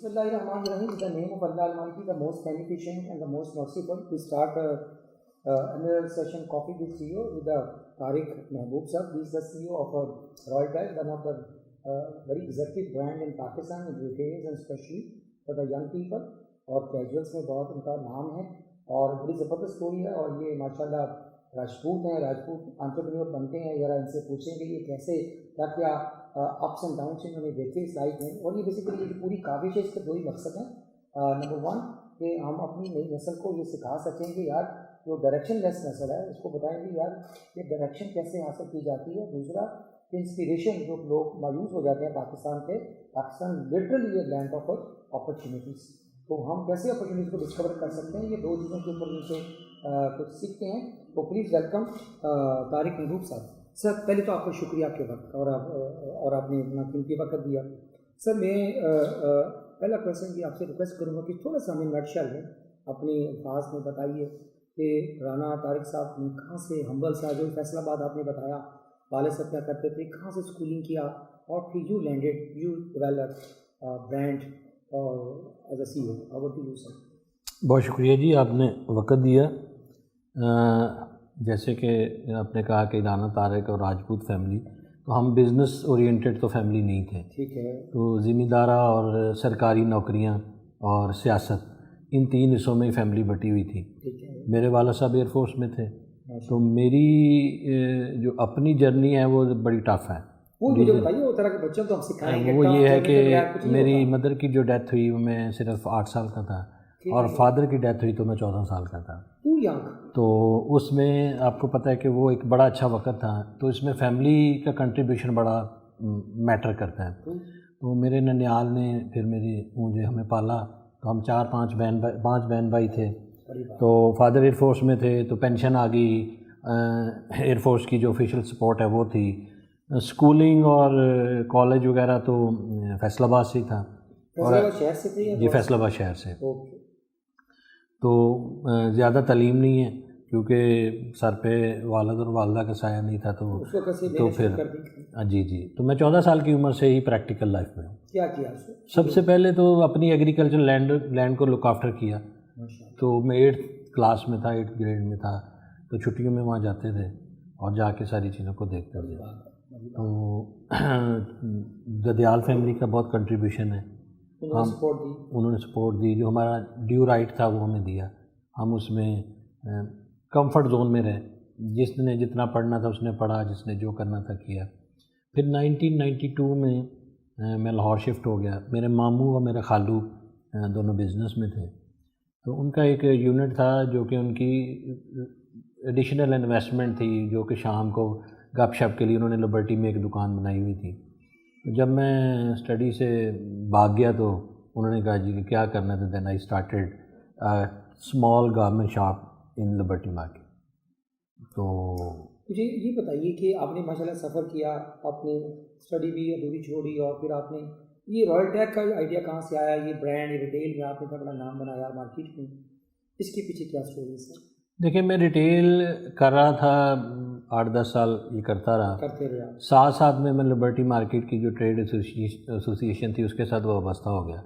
Bismillahirrahmanirrahim. In the name of Allah Almighty, the most beneficent and the most merciful, we start another session Coffee with CEO with Tariq Mahboob Sahab. He is the CEO of Royal Tide, one of the very executive brand in Pakistan in retail and especially for the young people. اور کیجولس میں بہت ان کا نام ہے اور بڑی زبردست story ہے. اور یہ ماشاءاللہ راجپوت ہیں, راجپوت انٹرپرینور بنتے ہیں. ذرا ان سے پوچھیں کہ یہ کیسے کیا کیا اپس اینڈ ڈاؤنس انہوں نے دیکھے اس لائف میں. اور یہ بیسیکلی یہ پوری کاوش ہے, اس کے دو ہی مقصد ہیں. نمبر ون کہ ہم اپنی نئی نسل کو یہ سکھا سکیں کہ یار جو ڈائریکشن لیس نسل ہے اس کو بتائیں کہ یار یہ ڈائریکشن کیسے حاصل کی جاتی ہے. دوسرا کہ انسپریشن جو لوگ مایوس ہو جاتے ہیں پاکستان پہ, پاکستان لٹرلی یہ لینڈ آف اپرچونیٹیز, تو ہم کیسے اپرچونیٹیز کو ڈسکور کر سکتے ہیں. یہ دو چیزوں کے اوپر ان سے کچھ سیکھتے ہیں. تو پلیز ویلکم طارق محبوب صاحب. سر پہلے تو آپ کا شکریہ آپ کے وقت اور آپ نے اتنا قیمتی وقت دیا. سر میں پہلا کویشچن کہ آپ سے ریکویسٹ کروں گا کہ تھوڑا سا ہمیں نٹ شیل میں اپنی الفاظ میں بتائیے کہ رانا طارق صاحب نے کہاں سے ہمبل سا جو فیصل آباد آپ نے بتایا والد صاحب کیا کرتے تھے, کہاں سے اسکولنگ کیا اور پھر you landed you develop brand اور as a C O. Over to you sir. بہت شکریہ جی, آپ نے وقت دیا. جیسے کہ آپ نے کہا کہ رانا طارق اور راجپوت فیملی, تو ہم بزنس اورینٹیڈ تو فیملی نہیں تھے. ٹھیک ہے. تو ذمہ دارہ اور سرکاری نوکریاں اور سیاست ان تین حصوں میں فیملی بٹی ہوئی تھی. ٹھیک ہے. میرے والد صاحب ایئر فورس میں تھے, تو میری جو اپنی جرنی ہے وہ بڑی ٹف ہے. وہ مجھے بتائیے وہ طرح کے بچوں تو ہم سکھائیں گے. وہ یہ ہے کہ میری مدر کی جو ڈیتھ ہوئی وہ میں صرف 8 سال کا تھا اور فادر کی ڈیتھ ہوئی تو میں 14 سال کا تھا. تو اس میں آپ کو پتہ ہے کہ وہ ایک بڑا اچھا وقت تھا, تو اس میں فیملی کا کنٹریبیوشن بڑا میٹر کرتا ہے. تو میرے ننیال نے پھر مجھے ہمیں پالا, تو ہم 5 بہن بھائی تھے. تو فادر ایئر فورس میں تھے تو پینشن آ گئی, ایئر فورس کی جو آفیشیل سپورٹ ہے وہ تھی. اسکولنگ اور کالج وغیرہ تو فیصل آباد سے ہی تھا. اور جی فیصل آباد شہر سے. تو زیادہ تعلیم نہیں ہے کیونکہ سر پہ والد اور والدہ کا سایہ نہیں تھا, تو پھر جی تو میں 14 سال کی عمر سے ہی پریکٹیکل لائف میں ہوں. کیا کیا سب سے پہلے تو اپنی ایگریکلچر لینڈ کو لک آفٹر کیا. تو میں 8th کلاس میں تھا, 8th گریڈ میں تھا, تو چھٹیوں میں وہاں جاتے تھے اور جا کے ساری چیزوں کو دیکھتے تھے. تو ددیال فیملی کا بہت کنٹریبیوشن ہے. انہوں نے سپورٹ دی, جو ہمارا ڈیو رائٹ تھا وہ ہمیں دیا. ہم اس میں کمفرٹ زون میں رہے, جس نے جتنا پڑھنا تھا اس نے پڑھا, جس نے جو کرنا تھا کیا. پھر 1992 میں میں لاہور شفٹ ہو گیا. میرے ماموں اور میرے خالو دونوں بزنس میں تھے, تو ان کا ایک یونٹ تھا جو کہ ان کی ایڈیشنل انویسٹمنٹ تھی, جو کہ شام کو گپ شپ کے لیے انہوں نے لبرٹی میں ایک دکان بنائی ہوئی تھی. جب میں اسٹڈی سے بھاگ گیا تو انہوں نے کہا جی کہ کیا کرنا تھا. Then I started small garment shop in Liberty market. تو مجھے یہ بتائیے کہ آپ نے ماشاء اللہ سفر کیا, آپ نے اسٹڈی بھی ادھوری چھوڑی, اور پھر آپ نے یہ رائل ٹیگ کا آئیڈیا کہاں سے آیا؟ یہ برانڈ ریٹیل میں آپ نے اتنا بڑا نام بنایا مارکیٹ میں, اس کے پیچھے کیا اسٹوری ہے سر؟ دیکھیں میں ریٹیل کر رہا تھا 8-10 سال, یہ کرتا رہا. ساتھ ساتھ میں لبرٹی مارکیٹ کی جو ٹریڈ ایسوسیشن تھی اس کے ساتھ وابستہ ہو گیا.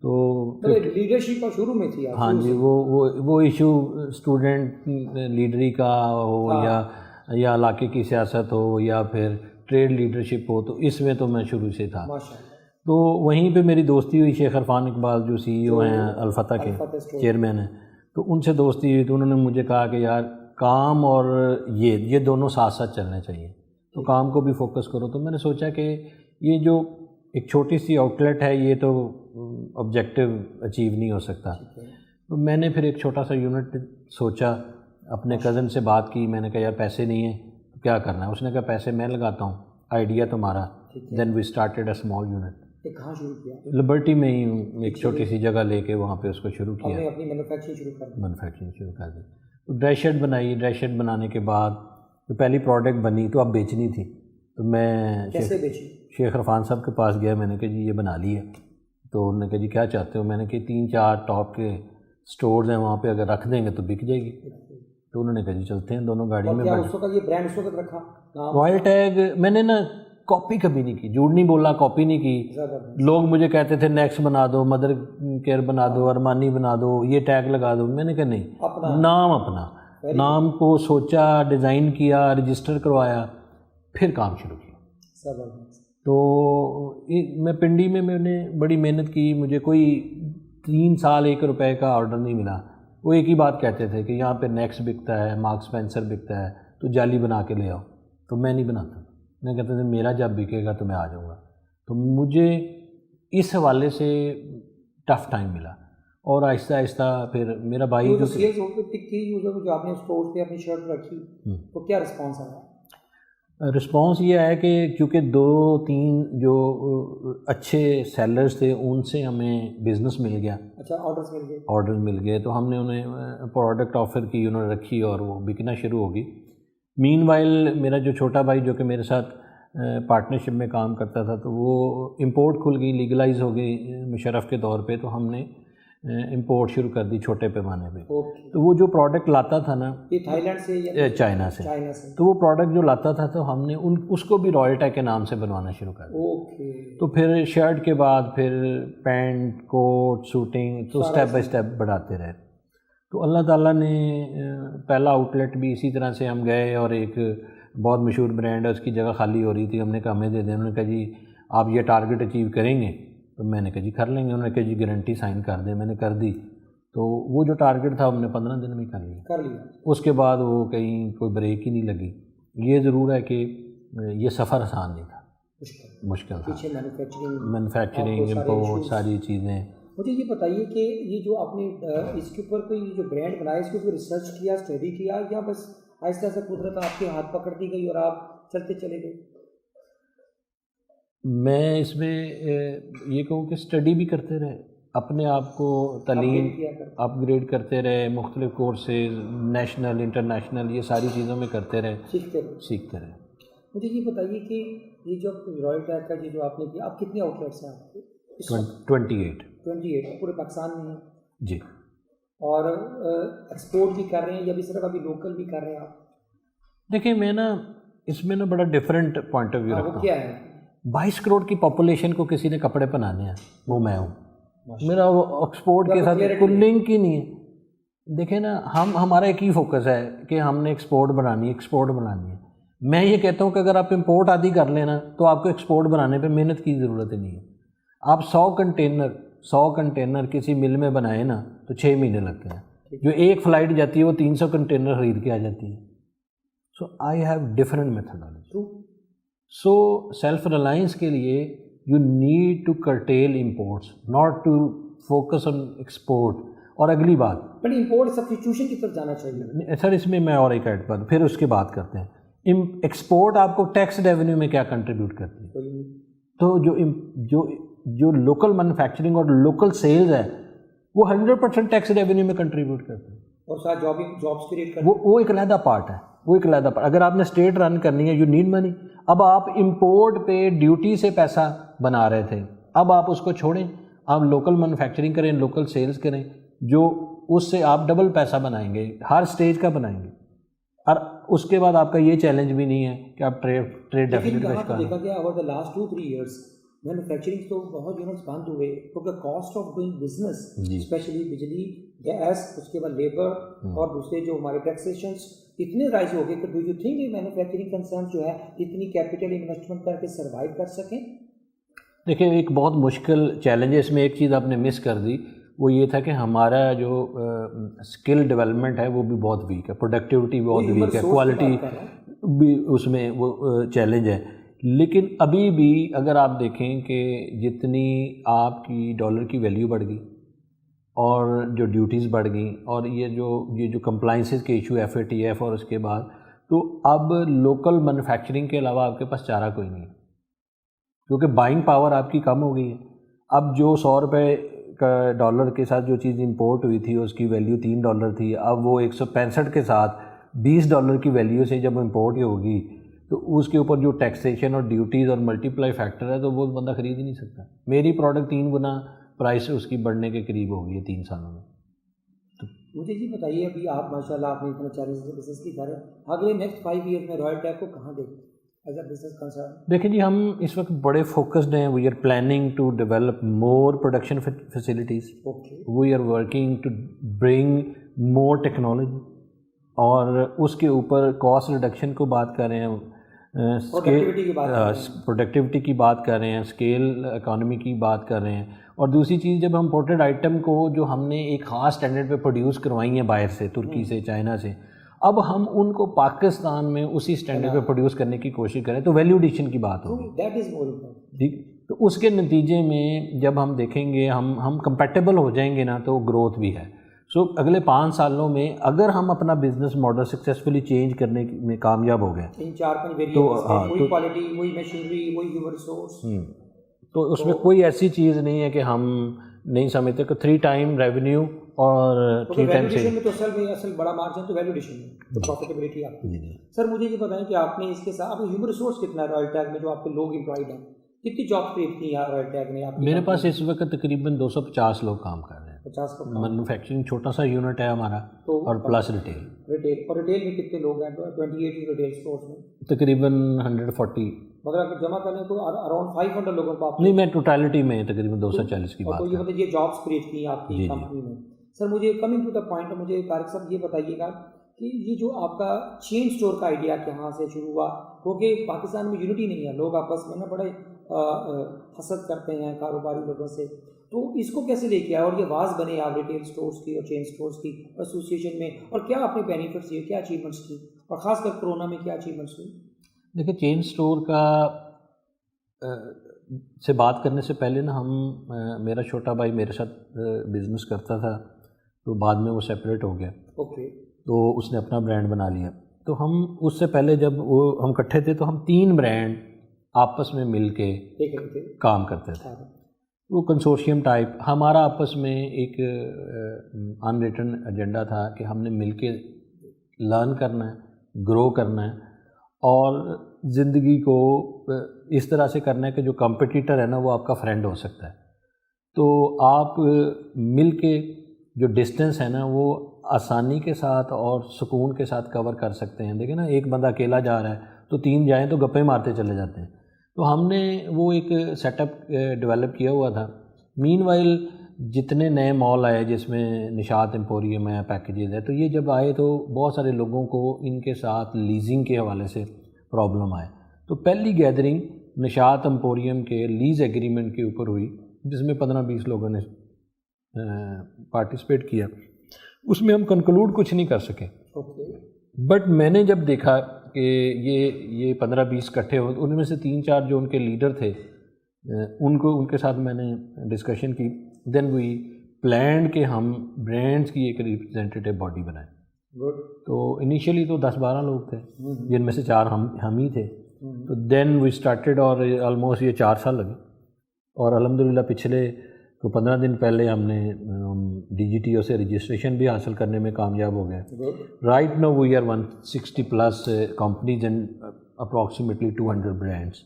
تو لیڈرشپ کا شروع میں تھی. ہاں جی, وہ ایشو اسٹوڈنٹ لیڈری کا ہو یا علاقے کی سیاست ہو یا پھر ٹریڈ لیڈرشپ ہو, تو اس میں تو میں شروع سے تھا. تو وہیں پہ میری دوستی ہوئی شیخ عرفان اقبال جو سی ای او ہیں الفتح کے چیئرمین ہیں, تو ان سے دوستی ہوئی. تو انہوں نے مجھے کہا کہ یار کام اور یہ دونوں ساتھ ساتھ چلنے چاہیے, تو کام کو بھی فوکس کرو. تو میں نے سوچا کہ یہ جو ایک چھوٹی سی آؤٹ لیٹ ہے یہ تو آبجیکٹیو اچیو نہیں ہو سکتا. تو میں نے پھر ایک چھوٹا سا یونٹ سوچا, اپنے کزن سے بات کی. میں نے کہا یار پیسے نہیں ہیں تو کیا کرنا ہے؟ اس نے کہا پیسے میں لگاتا ہوں, آئیڈیا تمہارا. Then we started a small unit. کہاں شروع کیا؟ لبرٹی میں ہی ایک چھوٹی سی جگہ لے کے وہاں پہ اس کو شروع کیا. اپنی مینوفیکچرنگ شروع کر دی. تو ڈرائی شرٹ بنائی. ڈرائی شرٹ بنانے کے بعد جو پہلی پروڈکٹ بنی تو اب بیچنی تھی, تو میں کیسے بیچی؟ شیخ عرفان صاحب کے پاس گیا. میں نے کہا جی یہ بنا لی ہے. تو انہوں نے کہا جی کیا چاہتے ہو؟ میں نے کہا 3-4 ٹاپ کے سٹورز ہیں وہاں پہ, اگر رکھ دیں گے تو بک جائے گی. تو انہوں نے کہا جی چلتے ہیں, دونوں گاڑی میں. اس وقت یہ برانڈ اس وقت رکھا رائل ٹیگ میں نے نا کاپی کبھی نہیں کی، جھوٹ نہیں بولا، کاپی نہیں کی. لوگ مجھے کہتے تھے نیکس بنا دو، مدر کیئر بنا دو، ارمانی بنا دو، یہ ٹیگ لگا دو. میں نے کہا نہیں، نام اپنا، نام کو سوچا، ڈیزائن کیا، رجسٹر کروایا، پھر کام شروع کیا. تو میں پنڈی میں نے بڑی محنت کی. مجھے کوئی 3 سال 1 روپے کا آرڈر نہیں ملا. وہ ایک ہی بات کہتے تھے کہ یہاں پہ نیکس بکتا ہے، مارک اسپینسر بکتا ہے، تو جعلی بنا کے لے آؤ. تو میں نہیں بناتا. میں کہتا تھا میرا جب بکے گا تو میں آ جاؤں گا. تو مجھے اس حوالے سے ٹف ٹائم ملا. اور آہستہ آہستہ پھر میرا بھائی جو آپ نے اسٹور پہ اپنی شرٹ رکھی تو کیا رسپانس آیا؟ رسپانس یہ ہے کہ چونکہ 2-3 جو اچھے سیلرز تھے ان سے ہمیں بزنس مل گیا. اچھا، آرڈرز مل گئے. تو ہم نے انہیں پروڈکٹ آفر کی، انہوں نے رکھی اور وہ بکنا شروع ہوگی. مین وائل میرا جو چھوٹا بھائی جو کہ میرے ساتھ پارٹنرشپ میں کام کرتا تھا، تو وہ امپورٹ کھل گئی، لیگلائز ہو گئی مشرف کے دور پہ. تو ہم نے امپورٹ شروع کر دی چھوٹے پیمانے پہ. تو وہ جو پروڈکٹ لاتا تھا نا، یہ تھائی لینڈ سے یا چائنا سے، تو وہ پروڈکٹ جو لاتا تھا تو ہم نے اس کو بھی رائل ٹیگ کے نام سے بنوانا شروع کر دیا. تو پھر شرٹ کے بعد پھر پینٹ، کوٹ، سوٹنگ، تو اسٹیپ بائی اسٹیپ بڑھاتے رہے. تو اللہ تعالیٰ نے پہلا آؤٹ لیٹ بھی اسی طرح سے ہم گئے، اور ایک بہت مشہور برانڈ ہے، اس کی جگہ خالی ہو رہی تھی. ہم نے کہا ہمیں دے دیں. انہوں نے کہا جی آپ یہ ٹارگٹ اچیو کریں گے؟ تو میں نے کہا جی کر لیں گے. انہوں نے کہا جی گارنٹی سائن کر دیں. میں نے کر دی. تو وہ جو ٹارگٹ تھا ہم نے 15 دن میں کر لیا. اس کے بعد وہ کہیں کوئی بریک ہی نہیں لگی. یہ ضرور ہے کہ یہ سفر آسان نہیں تھا، مشکل تھا. مینوفیکچرنگ، امپورٹ، ساری چیزیں. مجھے یہ بتائیے کہ یہ جو آپ نے اس کے اوپر کوئی جو برانڈ بنایا، اس کے اوپر ریسرچ کیا، اسٹڈی کیا، یا بس آہستہ آہستہ قدرت آپ کے ہاتھ پکڑ دی گئی اور آپ چلتے چلے گئے؟ میں اس میں یہ کہوں کہ اسٹڈی بھی کرتے رہے، اپنے آپ کو تعلیم اپ گریڈ کرتے رہے، مختلف کورسز نیشنل انٹرنیشنل یہ ساری چیزوں میں کرتے رہے، سیکھتے رہے. مجھے یہ بتائیے کہ یہ جو رائل ٹیگ کا جو آپ نے کیا، اب کتنے آؤٹ لیٹس ہیں آپ کے؟ 28 پورے پاکستان میں ہیں جی. اور ایکسپورٹ بھی کر رہے ہیں یا بھی صرف ابھی لوکل بھی کر رہے ہیں آپ؟ دیکھیں میں نا اس میں نا بڑا ڈفرینٹ پوائنٹ آف ویو رکھتا ہوں. کیا ہے؟ 22 کروڑ کی پاپولیشن کو کسی نے کپڑے پہنانے ہیں، وہ میں ہوں. میرا وہ ایکسپورٹ کے ساتھ کوئی لنک ہی نہیں ہے. دیکھیں نا ہمارا ایک ہی فوکس ہے کہ ہم نے ایکسپورٹ بنانی ہے. میں یہ کہتا ہوں کہ اگر آپ امپورٹ آدھی کر لیں نا تو آپ کو ایکسپورٹ بنانے پہ محنت کی ضرورت ہی نہیں ہے. آپ 100 کنٹینر کسی مل میں بنائیں نا تو 6 مہینے لگتے ہیں. جو ایک فلائٹ جاتی ہے وہ 300 کنٹینر خرید کے آ جاتی ہے. So I have different methodology. So self reliance کے لیے you need to curtail imports, not to focus on export. اور اگلی بات امپورٹ سبسٹیٹیوشن کی طرف جانا چاہیے. سر اس میں اور ایک ایڈ پر پھر اس کے بات کرتے ہیں. ایکسپورٹ آپ کو ٹیکس ریونیو میں کیا کنٹریبیوٹ کرتی ہے؟ تو جو لوکل مینوفیکچرنگ اور لوکل سیلز ہے وہ 100% ٹیکس ریونیو میں کنٹریبیوٹ کرتے ہیں، اور ساتھ جابس کریٹ کرتے ہیں. وہ ایک علیحدہ پارٹ ہے. اگر آپ نے اسٹیٹ رن کرنی ہے یو نیڈ منی. اب آپ امپورٹ پہ ڈیوٹی سے پیسہ بنا رہے تھے، اب آپ اس کو چھوڑیں، آپ لوکل مینوفیکچرنگ کریں، لوکل سیلز کریں، جو اس سے آپ ڈبل پیسہ بنائیں گے، ہر سٹیج کا بنائیں گے. اور اس کے بعد آپ کا یہ چیلنج بھی نہیں ہے کہ آپ ٹریڈ ڈیفیسٹ کا شکار. دیکھا گیا over the last 2-3 years manufacturing تو بہت یونٹس بند ہوئے کیونکہ cost of doing business especially بجلی، گیس، اس کے بعد لیبر اور دوسرے جو ہمارے ٹیکسیشنس اتنے رائز ہو گئے کہ ڈو یو تھنک یہ مینوفیکچرنگ کنسرن جو ہے اتنی کیپٹل انویسٹمنٹ کر کے سروائیو کر سکیں؟ دیکھیں ایک بہت مشکل چیلنج ہے. اس میں ایک چیز آپ نے مس کر دی، وہ یہ تھا کہ ہمارا جو اسکل ڈیولپمنٹ ہے وہ بھی بہت ویک ہے، پروڈکٹیوٹی بہت ویک ہے، کوالٹی بھی اس میں وہ چیلنج ہے. لیکن ابھی بھی اگر آپ دیکھیں کہ جتنی آپ کی ڈالر کی ویلیو بڑھ گئی اور جو ڈیوٹیز بڑھ گئیں اور یہ جو کمپلائنسز کے ایشو FATF اور اس کے بعد، تو اب لوکل مینوفیکچرنگ کے علاوہ آپ کے پاس چارہ کوئی نہیں ہے کیونکہ بائنگ پاور آپ کی کم ہو گئی ہے. اب جو 100 روپے کا ڈالر کے ساتھ جو چیز امپورٹ ہوئی تھی اس کی ویلیو $3 تھی، اب وہ 165 کے ساتھ $20 کی ویلیو سے جب امپورٹ ہوگی تو اس کے اوپر جو ٹیکسیشن اور ڈیوٹیز اور ملٹیپلائی فیکٹر ہے تو وہ بندہ خرید ہی نہیں سکتا. میری پروڈکٹ 3 گنا پرائس اس کی بڑھنے کے قریب ہو گئی ہے 3 سالوں میں. مجھے یہ بتائیے ابھی آپ ماشاء اللہ آپ نے اتنا 40 بزنس کی کر رہے ہیں، اگلے نیکسٹ 5 ایئر میں رائل ٹیگ کو کہاں دیکھیں؟ as a business concern? دیکھیں جی، ہم اس وقت بڑے فوکسڈ ہیں. We are planning to develop more production facilities. Okay. We are working to bring more technology, اور اس کے اوپر کاسٹ ریڈکشن کو بات کر رہے ہیں، پروڈکٹیوٹی کی بات کر رہے ہیں، اسکیل اکانومی کی بات کر رہے ہیں. اور دوسری چیز، جب امپورٹڈ آئٹم کو جو ہم نے ایک خاص اسٹینڈرڈ پہ پروڈیوس کروائی ہیں باہر سے، ترکی سے، چائنا سے، اب ہم ان کو پاکستان میں اسی اسٹینڈرڈ پہ پروڈیوس کرنے کی کوشش کریں تو ویلیو ایڈیشن کی بات ہوگی. That is more important. ٹھیک، تو اس کے نتیجے میں جب ہم دیکھیں گے ہم کمپیٹیبل ہو جائیں گے نا، تو گروتھ بھی ہے. سو اگلے 5 سالوں میں اگر ہم اپنا بزنس ماڈل سکسیزفلی چینج کرنے میں کامیاب ہو گئے، ان 4-5 ویریبلز میں وہی کوالٹی، وہی مشینری، وہی ہیومن ریسورس، تو اس میں کوئی ایسی چیز نہیں ہے کہ ہم نہیں سمجھتے کہ 3 ٹائم ریونیو اور 3 ٹائم سے میں تو اصل بڑا مارجن تو ویلیو ایڈیشن ہے، پروفیٹیبلٹی آپ کی. سر مجھے یہ بتائیں کہ آپ نے اس کے ساتھ ہیومن ریسورس کتنا ہے رائل ٹیگ میں، جو آپ کے لوگ امپلائڈ ہیں، کتنی جاب کریٹ کی ہے رائل ٹیگ نے؟ میرے پاس اس وقت تقریباً 250 لوگ کام کر رہے ہیں. 50 کا مینوفیکچرنگ چھوٹا سا یونٹ ہے ہمارا، اور پلس ریٹیل. اور ریٹیل میں کتنے لوگ ہیں؟ 28 ریٹیل اسٹورز میں تقریباً 140. مگر اگر جمع کریں تو اراؤنڈ 500 لوگوں کو آپ نہیں، میں ٹوٹالٹی میں تقریباً 240 کی بات تو یہ مطلب یہ جابس کریٹ کی ہیں آپ کی کمپنی میں. سر مجھے کمنگ ٹو دا پوائنٹ، مجھے طارق صاحب یہ بتائیے گا کہ یہ جو آپ کا چین اسٹور کا آئیڈیا کہاں سے شروع ہوا؟ کیونکہ پاکستان میں یونٹی نہیں ہے، لوگ آپس میں نا بڑے حسد کرتے ہیں کاروباری لوگوں سے، تو اس کو کیسے لے کے آئے اور یہ واز بنے آپ ریٹیل اسٹورس کی اور چین اسٹورس کی ایسوسیشن میں، اور کیا آپ نے بینیفٹس دیے، کیا اچیومنٹس کی، اور خاص کر کرونا میں کیا اچیومنٹس ہوئی؟ دیکھیں، چین اسٹور کا سے بات کرنے سے پہلے نا، میرا چھوٹا بھائی میرے ساتھ بزنس کرتا تھا، تو بعد میں وہ سیپریٹ ہو گیا. اوکے. تو اس نے اپنا برانڈ بنا لیا. تو ہم اس سے پہلے جب ہم اکٹھے تھے تو ہم 3 برانڈ آپس میں مل کے کام کرتے تھے. وہ کنسورشیم ٹائپ. ہمارا آپس میں ایک ان ریٹن ایجنڈا تھا کہ ہم نے مل کے لرن کرنا ہے، گرو کرنا ہے، اور زندگی کو اس طرح سے کرنا ہے کہ جو کمپٹیٹر ہے نا، وہ آپ کا فرینڈ ہو سکتا ہے. تو آپ مل کے جو ڈسٹینس ہے نا، وہ آسانی کے ساتھ اور سکون کے ساتھ کور کر سکتے ہیں. دیکھیں نا، ایک بندہ اکیلا جا رہا ہے تو 3 جائیں تو گپیں مارتے چلے جاتے ہیں. تو ہم نے وہ ایک سیٹ اپ ڈیولپ کیا ہوا تھا. مین وائل جتنے نئے مال آئے جس میں نشاط ایمپوریم ہے، پیکیجز ہے، تو یہ جب آئے تو بہت سارے لوگوں کو ان کے ساتھ لیزنگ کے حوالے سے پرابلم آئے. تو پہلی گیدرنگ نشاط ایمپوریم کے لیز ایگریمنٹ کے اوپر ہوئی، جس میں 15-20 لوگوں نے پارٹیسپیٹ کیا. اس میں ہم کنکلوڈ کچھ نہیں کر سکے. بٹ میں نے جب دیکھا کہ یہ 15-20 اکٹھے ہو، ان میں سے 3-4 جو ان کے لیڈر تھے، ان کے ساتھ میں نے ڈسکشن کی. دین وی پلانڈ کہ ہم برانڈس کی ایک ریپرزینٹیو باڈی بنائیں. تو انیشیلی تو 10-12 لوگ تھے، جن میں سے 4 ہم ہی تھے. تو دین وی اسٹارٹیڈ، اور آلموسٹ یہ 4 سال لگے. اور الحمدللہ پچھلے 15 دن پہلے ہم نے ڈی جی ٹی او سے رجسٹریشن بھی حاصل کرنے میں کامیاب ہو گئے. Right now we are 160+ companies and approximately 200 brands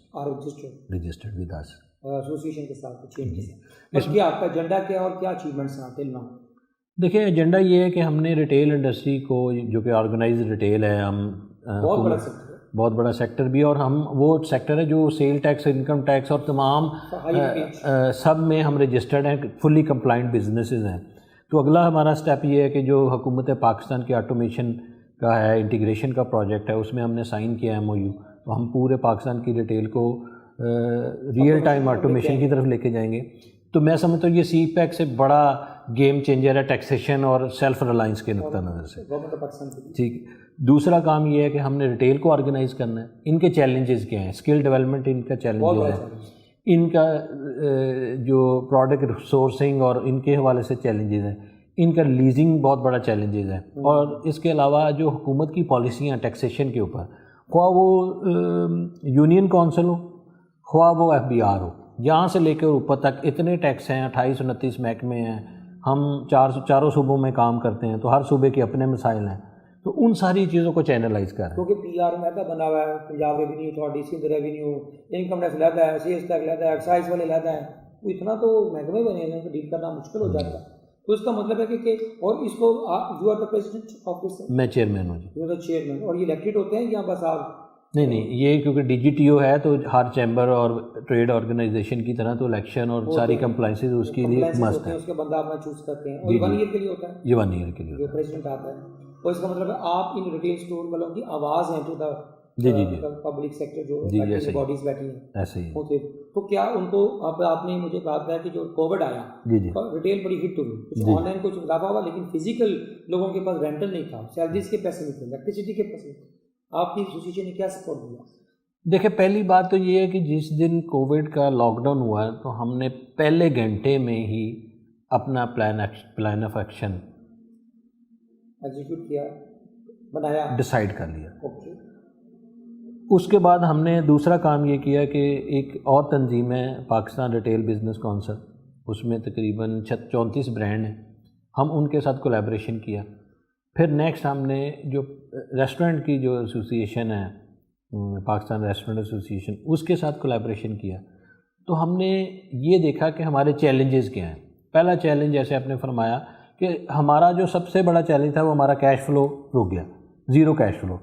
registered with اس ایسوسیشن کے ساتھ، چین کے ساتھ. اس کیا آپ کا ایجنڈا کیا اور کیا اچیومنٹس ہیں ٹل ناؤ؟ دیکھیں، ایجنڈا یہ ہے کہ ہم نے ریٹیل انڈسٹری کو، جو کہ آرگنائزڈ ریٹیل ہے، ہم بہت بڑا سیکٹر بھی ہے، اور ہم وہ سیکٹر ہے جو سیل ٹیکس، انکم ٹیکس اور تمام سب میں ہم رجسٹرڈ ہیں، فلی کمپلائنٹ بزنسز ہیں. تو اگلا ہمارا سٹیپ یہ ہے کہ جو حکومت پاکستان کی آٹومیشن کا ہے، انٹیگریشن کا پروجیکٹ ہے، اس میں ہم نے سائن کیا ہے MOU. تو ہم پورے پاکستان کی ریٹیل کو ریئل ٹائم آٹومیشن کی طرف لے کے جائیں گے. تو میں سمجھتا ہوں یہ سی پیک سے بڑا گیم چینجر ہے ٹیکسیشن اور سیلف ریلائنس کے نقطہ نظر سے. ٹھیک. دوسرا کام یہ ہے کہ ہم نے ریٹیل کو آرگنائز کرنا ہے. ان کے چیلنجز کیا ہیں؟ اسکل ڈیولپمنٹ ان کا چیلنجز ہے، ان کا جو پروڈکٹ سورسنگ اور ان کے حوالے سے چیلنجز ہیں، ان کا لیزنگ بہت بڑا چیلنجز ہے. اور اس کے علاوہ جو حکومت کی پالیسیاں ٹیکسیشن کے اوپر، خواہ وہ یونین کونسل ہو، خواہ وہ FBR ہو، یہاں سے لے کے اوپر تک اتنے ٹیکس ہیں، 28-29 محکمے ہیں. ہم چاروں صوبوں میں کام کرتے ہیں، تو ہر صوبے کے اپنے مسائل ہیں. تو ان ساری چیزوں کو چینلائز کر رہے ہیں. کیونکہ PR میں ایسا بنا ہوا ہے، Punjab revenue authority, Sindh revenue, income tax لیتا ہے، سیلز ٹیکس لیتا ہے، ایکسائز والے لیتا ہے. وہ اتنا تو محکمے بنے ہیں کہ ڈیل کرنا مشکل ہو جاتا ہے. تو اس کا مطلب ہے کہ اور اس کو you are the president of this? میں چیئرمین ہوں. جی، یو آر دا چیئرمین. اور یہ الیکٹڈ ہوتے ہیں یا بس آپ نہیں یہ کیونکہ DGTO ہے تو ہر چیمبر اور ٹریڈ آرگنائزیشن کی طرح تو الیکشن اور ساری کمپلائنسز اس کے لیے مست ہے. اس کے بندہ اپنا چوز کرتے ہیں اور 1 ایئر کے لیے ہوتا ہے. یہ 1 ایئر کے لیے جو پریزیڈنٹ آتا ہے. اور اس کا مطلب ہے آپ ان ریٹیل اسٹور والوں کی آواز ہیں ٹو دا پبلک سیکٹر جو باڈیز بیٹھی ہیں. ایسے ہی تو کیا ان کو آپ نے مجھے بات ہے کہ جو کووڈ آیا ریٹیل بڑی ہٹ ہوئی, آن لائن کچھ اضافہ ہوا, لیکن فزیکل لوگوں کے پاس رینٹل نہیں تھا, سیلریز کے پیسے نہیں تھے, الیکٹریسٹی کے پیسے نہیں تھے. آپ کی ایسوسیشن نے کیا سپورٹ دیا؟ دیکھیں پہلی بات تو یہ ہے کہ جس دن کووڈ کا لاک ڈاؤن ہوا تو ہم نے پہلے گھنٹے میں ہی اپنا پلان آف ایکشن ایگزیکیوٹ کیا, بنایا, ڈیسائیڈ کر لیا. اوکے. اس کے بعد ہم نے دوسرا کام یہ کیا کہ ایک اور تنظیم ہے پاکستان ریٹیل بزنس کونسل, اس میں تقریباً 34 برانڈ ہیں, ہم ان کے ساتھ کولیبریشن کیا. پھر نیکسٹ ہم نے جو ریسٹورنٹ کی جو ایسوسیشن ہے پاکستان ریسٹورنٹ ایسوسیشن, اس کے ساتھ کولیبریشن کیا. تو ہم نے یہ دیکھا کہ ہمارے چیلنجز کیا ہیں. پہلا چیلنج جیسے آپ نے فرمایا کہ ہمارا جو سب سے بڑا چیلنج تھا وہ ہمارا کیش فلو رک گیا, زیرو کیش فلو.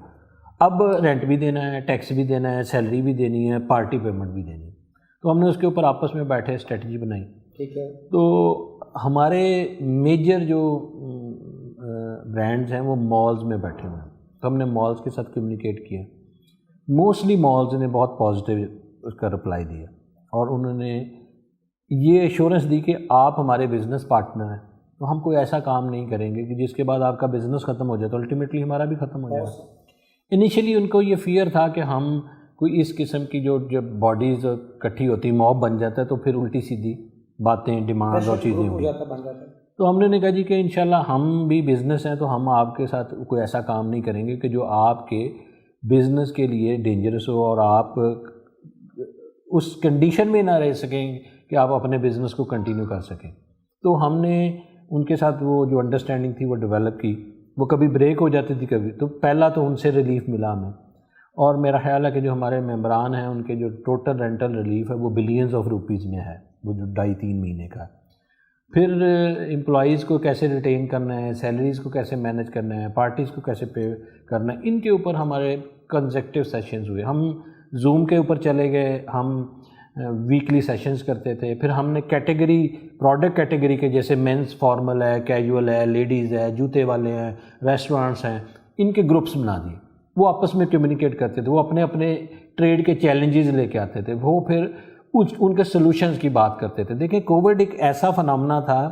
اب رینٹ بھی دینا ہے, ٹیکس بھی دینا ہے, سیلری بھی دینی ہے, پارٹی پیمنٹ بھی دینی ہے. تو ہم نے اس کے اوپر آپس میں بیٹھے اسٹریٹجی بنائی. ٹھیک ہے. تو ہمارے میجر جو برانڈز ہیں وہ مالز میں بیٹھے ہوئے ہیں, تو ہم نے مالز کے ساتھ کمیونیکیٹ کیا. موسٹلی مالز نے بہت پازیٹیو اس کا رپلائی دیا اور انہوں نے یہ ایشورنس دی کہ آپ ہمارے بزنس پارٹنر ہیں, تو ہم کوئی ایسا کام نہیں کریں گے کہ جس کے بعد آپ کا بزنس ختم ہو جائے تو الٹیمیٹلی ہمارا بھی ختم ہو جائے گا. انیشلی ان کو یہ فیئر تھا کہ ہم کوئی اس قسم کی جو جب باڈیز اکٹھی ہوتی موب بن جاتا ہے تو پھر الٹی سیدھی باتیں, ڈیمانڈ اور چیزیں ہوئی. تو ہم نے کہا جی کہ انشاءاللہ ہم بھی بزنس ہیں تو ہم آپ کے ساتھ کوئی ایسا کام نہیں کریں گے کہ جو آپ کے بزنس کے لیے ڈینجرس ہو اور آپ اس کنڈیشن میں نہ رہ سکیں کہ آپ اپنے بزنس کو کنٹینیو کر سکیں. تو ہم نے ان کے ساتھ وہ جو انڈرسٹینڈنگ تھی وہ ڈیولپ کی. وہ کبھی بریک ہو جاتی تھی کبھی, تو پہلا تو ان سے ریلیف ملا ہمیں. اور میرا خیال ہے کہ جو ہمارے ممبران ہیں ان کے جو ٹوٹل رینٹل ریلیف ہے وہ بلینز آف روپیز میں ہے, وہ جو 2.5-3 مہینے کا. پھر امپلائیز کو کیسے ریٹین کرنا ہے, سیلریز کو کیسے مینیج کرنا ہے, پارٹیز کو کیسے پے کرنا ہے, ان کے اوپر ہمارے کنزیکٹیو سیشنز ہوئے. ہم زوم کے اوپر چلے گئے, ہم ویکلی سیشنز کرتے تھے. پھر ہم نے کیٹیگری, پروڈکٹ کیٹیگری کے جیسے مینس فارمل ہے, کیجول ہے, لیڈیز ہے, جوتے والے ہیں, ریسٹورانٹس ہیں, ان کے گروپس بنا دیے. وہ آپس میں کمیونیکیٹ کرتے تھے, وہ اپنے اپنے ٹریڈ کے چیلنجز لے کے آتے تھے, وہ پھر ان کے سلوشنز کی بات کرتے تھے. دیکھیں کووڈ ایک ایسا فنامنا تھا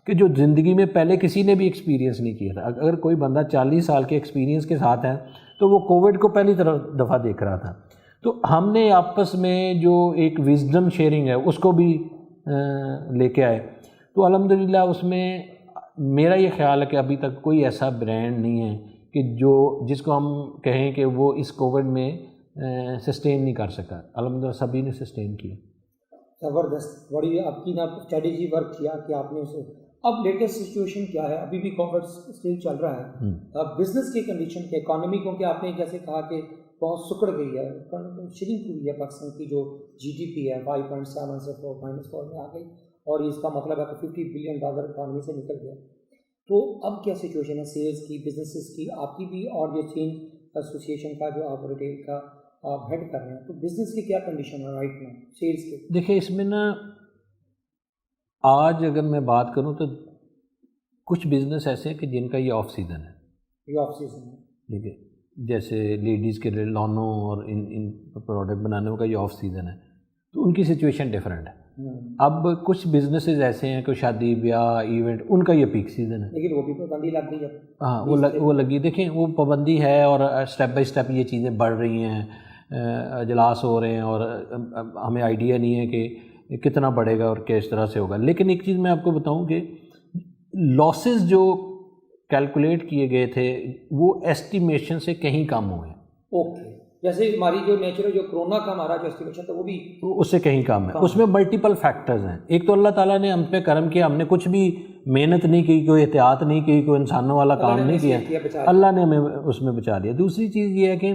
کہ جو زندگی میں پہلے کسی نے بھی ایکسپیرینس نہیں کیا تھا. اگر کوئی بندہ 40 سال کے ایکسپیرینس کے ساتھ ہے تو وہ کووڈ کو پہلی دفعہ دیکھ رہا تھا. تو ہم نے آپس میں جو ایک وزڈم شیئرنگ ہے اس کو بھی لے کے آئے. تو الحمدللہ اس میں میرا یہ خیال ہے کہ ابھی تک کوئی ایسا برانڈ نہیں ہے کہ جس کو ہم کہیں کہ وہ اس کووڈ میں سسٹین نہیں کر سکا. الحمدللہ سبھی نے سسٹین کیا. زبردست, بڑی آپ کی نا اسٹریٹجی ورک کیا کہ آپ نے اسے. اب لیٹسٹ سچویشن کیا ہے؟ ابھی بھی کووڈ اسٹل چل رہا ہے. بزنس کی کنڈیشن کے اکانومی کو کہ آپ نے جیسے کہا کہ بہت سکڑ گئی ہے, شرنک ہوئی ہے پاکستان کی جو GDP ہے 5.7 سے 4.4 میں آ گئی, اور اس کا مطلب ہے کہ $50 بلین اکانومی سے نکل گیا. تو اب کیا سچویشن ہے سیلز کی, بزنسز کی, آپ کی بھی, اور یہ چینج ایسوسیشن کا جو آپ ریٹیل کا آپ ہیڈ کر رہے ہیں, تو بزنس کی کیا کنڈیشن ہے رائٹ میں سیلز کے؟ دیکھیں اس میں نا آج اگر میں بات کروں تو کچھ بزنس ایسے ہیں کہ جن کا یہ آف سیزن ہے. یہ آف سیزن ہے, ٹھیک ہے, جیسے لیڈیز کے لانوں اور ان پروڈکٹ بنانے کا یہ آف سیزن ہے, تو ان کی سچویشن ڈفرینٹ ہے. اب کچھ بزنسز ایسے ہیں کہ شادی بیاہ ایونٹ ان کا یہ پیک سیزن ہے, لیکن وہ بھی پابندی لگ گئی ہے. ہاں وہ لگی. دیکھیں وہ پابندی ہے اور اسٹیپ بائی اسٹیپ یہ چیزیں بڑھ رہی ہیں, اجلاس ہو رہے ہیں, اور ہمیں آئیڈیا نہیں ہے کہ کتنا بڑھے گا اور کس طرح سے ہوگا. لیکن ایک چیز میں آپ کو بتاؤں کہ لاسز جو کیلکولیٹ کیے گئے تھے وہ ایسٹیمیشن سے کہیں کم ہوئے. اوکے, جیسے ہماری جو نیچرل جو کرونا کا ہمارا جو ایسٹیمیشن تھا وہ بھی اس سے کہیں کم ہے. اس میں ملٹیپل فیکٹرز ہیں. ایک تو اللہ تعالیٰ نے ہم پہ کرم کیا, ہم نے کچھ بھی محنت نہیں کی, کوئی احتیاط نہیں کی, کوئی انسانوں والا کام نہیں کیا, اللہ نے ہمیں اس میں بچا لیا. دوسری چیز یہ ہے کہ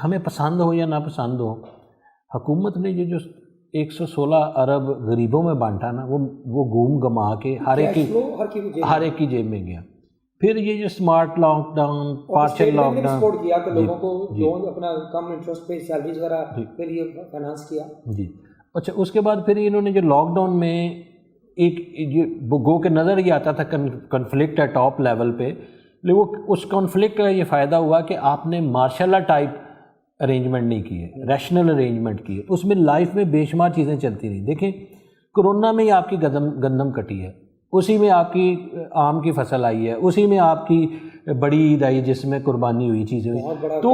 ہمیں پسند ہو یا نہ پسند ہو, حکومت نے یہ جو 116 ارب غریبوں میں بانٹا نا, وہ گھوم گما کے ہر ایک کی جیب میں گیا. پھر یہ جو smart lockdown, partial lockdown, support کیا کہ لوگوں کو لون اپنا کم انٹرسٹ پہ سیلریز وغیرہ کے لیے فائنانس کیا. جی اچھا. اس کے بعد پھر انہوں نے جو لاک ڈاؤن میں ایک گو کے نظر یہ آتا تھا کنفلکٹ ہے ٹاپ لیول پہ، لیکن وہ اس کانفلکٹ کا یہ فائدہ ہوا کہ آپ نے مارشل لا ٹائپ ارینجمنٹ نہیں کیے، ریشنل ارینجمنٹ کیے. اس میں لائف میں بے شمار چیزیں چلتی رہیں. دیکھیں کرونا میں ہی آپ کی گندم کٹی ہے، اسی میں آپ کی آم کی فصل آئی ہے، اسی میں آپ کی بڑی عید آئی جس میں قربانی ہوئی، چیزیں ہوئی. تو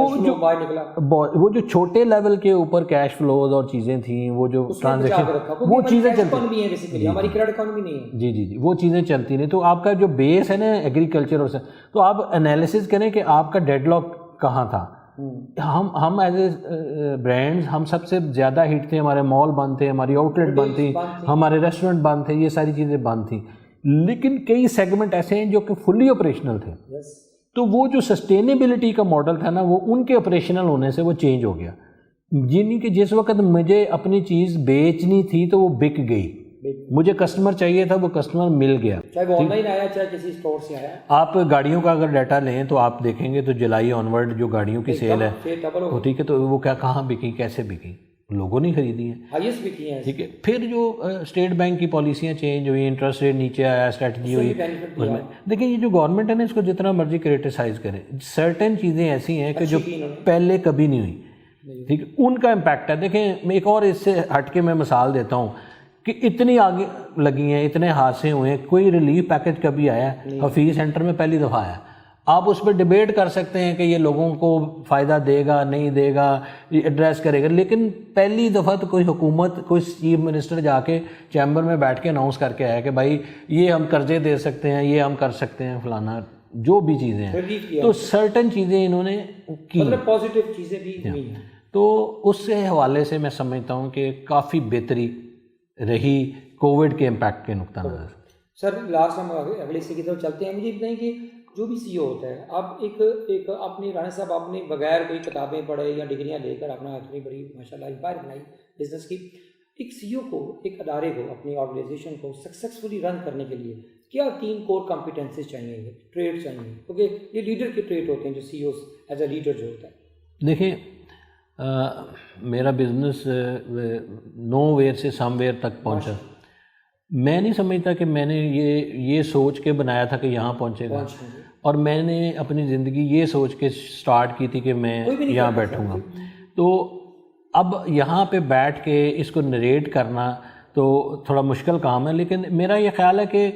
وہ جو چھوٹے لیول کے اوپر کیش فلوز اور چیزیں تھیں، وہ جو ٹرانزیکشن، وہ چیزیں چلتی ہیں. جی وہ چیزیں چلتی نہیں. تو آپ کا جو بیس ہے نا ایگریکلچر، تو آپ انالیسز کریں کہ آپ کا ڈیڈ لاک کہاں تھا. ہم ایز اے برانڈز ہم سب سے زیادہ ہٹ تھے، ہمارے مال بند تھے، ہماری آؤٹ لیٹ بند تھی، ہمارے ریسٹورنٹ بند تھے، یہ ساری چیزیں بند تھیں. لیکن کئی سیگمنٹ ایسے ہیں جو کہ فلی آپریشنل تھے. تو وہ جو سسٹینیبلٹی کا ماڈل تھا نا، وہ ان کے آپریشنل ہونے سے وہ چینج ہو گیا. یعنی کہ جس وقت مجھے اپنی چیز بیچنی تھی تو وہ بک گئی، مجھے کسٹمر چاہیے تھا، وہ کسٹمر مل گیا، چاہے وہ آن لائن آیا چاہے کسی اسٹور سے آیا. آپ گاڑیوں کا اگر ڈیٹا لیں تو آپ دیکھیں گے تو جولائی آنورڈ جو گاڑیوں کی سیل ہے وہ ٹھیک ہے، تو وہ کہاں بکی، کیسے بکی، لوگوں نے خریدی ہیں، ہائیسٹ بکی ہیں. ٹھیک ہے. پھر جو اسٹیٹ بینک کی پالیسیاں چینج ہوئی، انٹرسٹ ریٹ نیچے آیا، اسٹریٹجی ہوئی. دیکھیں یہ جو گورنمنٹ ہے نا، اس کو جتنا مرضی کرٹیسائز کرے، سرٹن چیزیں ایسی ہیں کہ جو پہلے کبھی نہیں ہوئی، ٹھیک ہے، ان کا امپیکٹ ہے. دیکھیں میں ایک اور اس سے ہٹ کے میں مثال دیتا ہوں کہ اتنی آگے لگی ہیں، اتنے حادثے ہوئے ہیں، کوئی ریلیف پیکج کبھی آیا؟ حفیظ سینٹر میں پہلی دفعہ آیا. آپ اس پہ ڈیبیٹ کر سکتے ہیں کہ یہ لوگوں کو فائدہ دے گا نہیں دے گا، یہ ایڈریس کرے گا، لیکن پہلی دفعہ تو کوئی حکومت، کوئی چیف منسٹر جا کے چیمبر میں بیٹھ کے اناؤنس کر کے آیا کہ بھائی یہ ہم قرضے دے سکتے ہیں، یہ ہم کر سکتے ہیں، فلانا جو بھی چیزیں ہیں. تو سرٹن چیزیں انہوں نے کی، مطلب پازیٹیو چیزیں بھی ہوئی ہیں. تو اس سے حوالے سے میں سمجھتا ہوں کہ کافی بہتری رہی کووڈ کے امپیکٹ کے نقطہ نظر. سر لاسٹ ہم اگلے حصے کی طرف چلتے ہیں. مجھے بتائیں کہ جو بھی سی او ہوتا ہے، آپ ایک اپنی رانا صاحب آپ نے بغیر کوئی کتابیں پڑھے یا ڈگریاں لے کر اپنا اتنی بڑی ماشاء اللہ امپائر بنائی بزنس کی. ایک سی او کو، ایک ادارے کو، اپنی آرگنائزیشن کو سکسیزفلی رن کرنے کے لیے کیا 3 کور کمپیٹنسیز چاہیے، ٹریٹ چاہیے؟ کیونکہ یہ لیڈر کے ٹریٹ ہوتے ہیں جو C Os as a leader جو ہوتا ہے. دیکھیں میرا بزنس نو ویئر سے سم ویئر تک پہنچا. میں نہیں سمجھتا کہ میں نے یہ سوچ کے بنایا تھا کہ یہاں پہنچے گا، اور میں نے اپنی زندگی یہ سوچ کے سٹارٹ کی تھی کہ میں یہاں بیٹھوں گا. تو اب یہاں پہ بیٹھ کے اس کو نریٹ کرنا تو تھوڑا مشکل کام ہے، لیکن میرا یہ خیال ہے کہ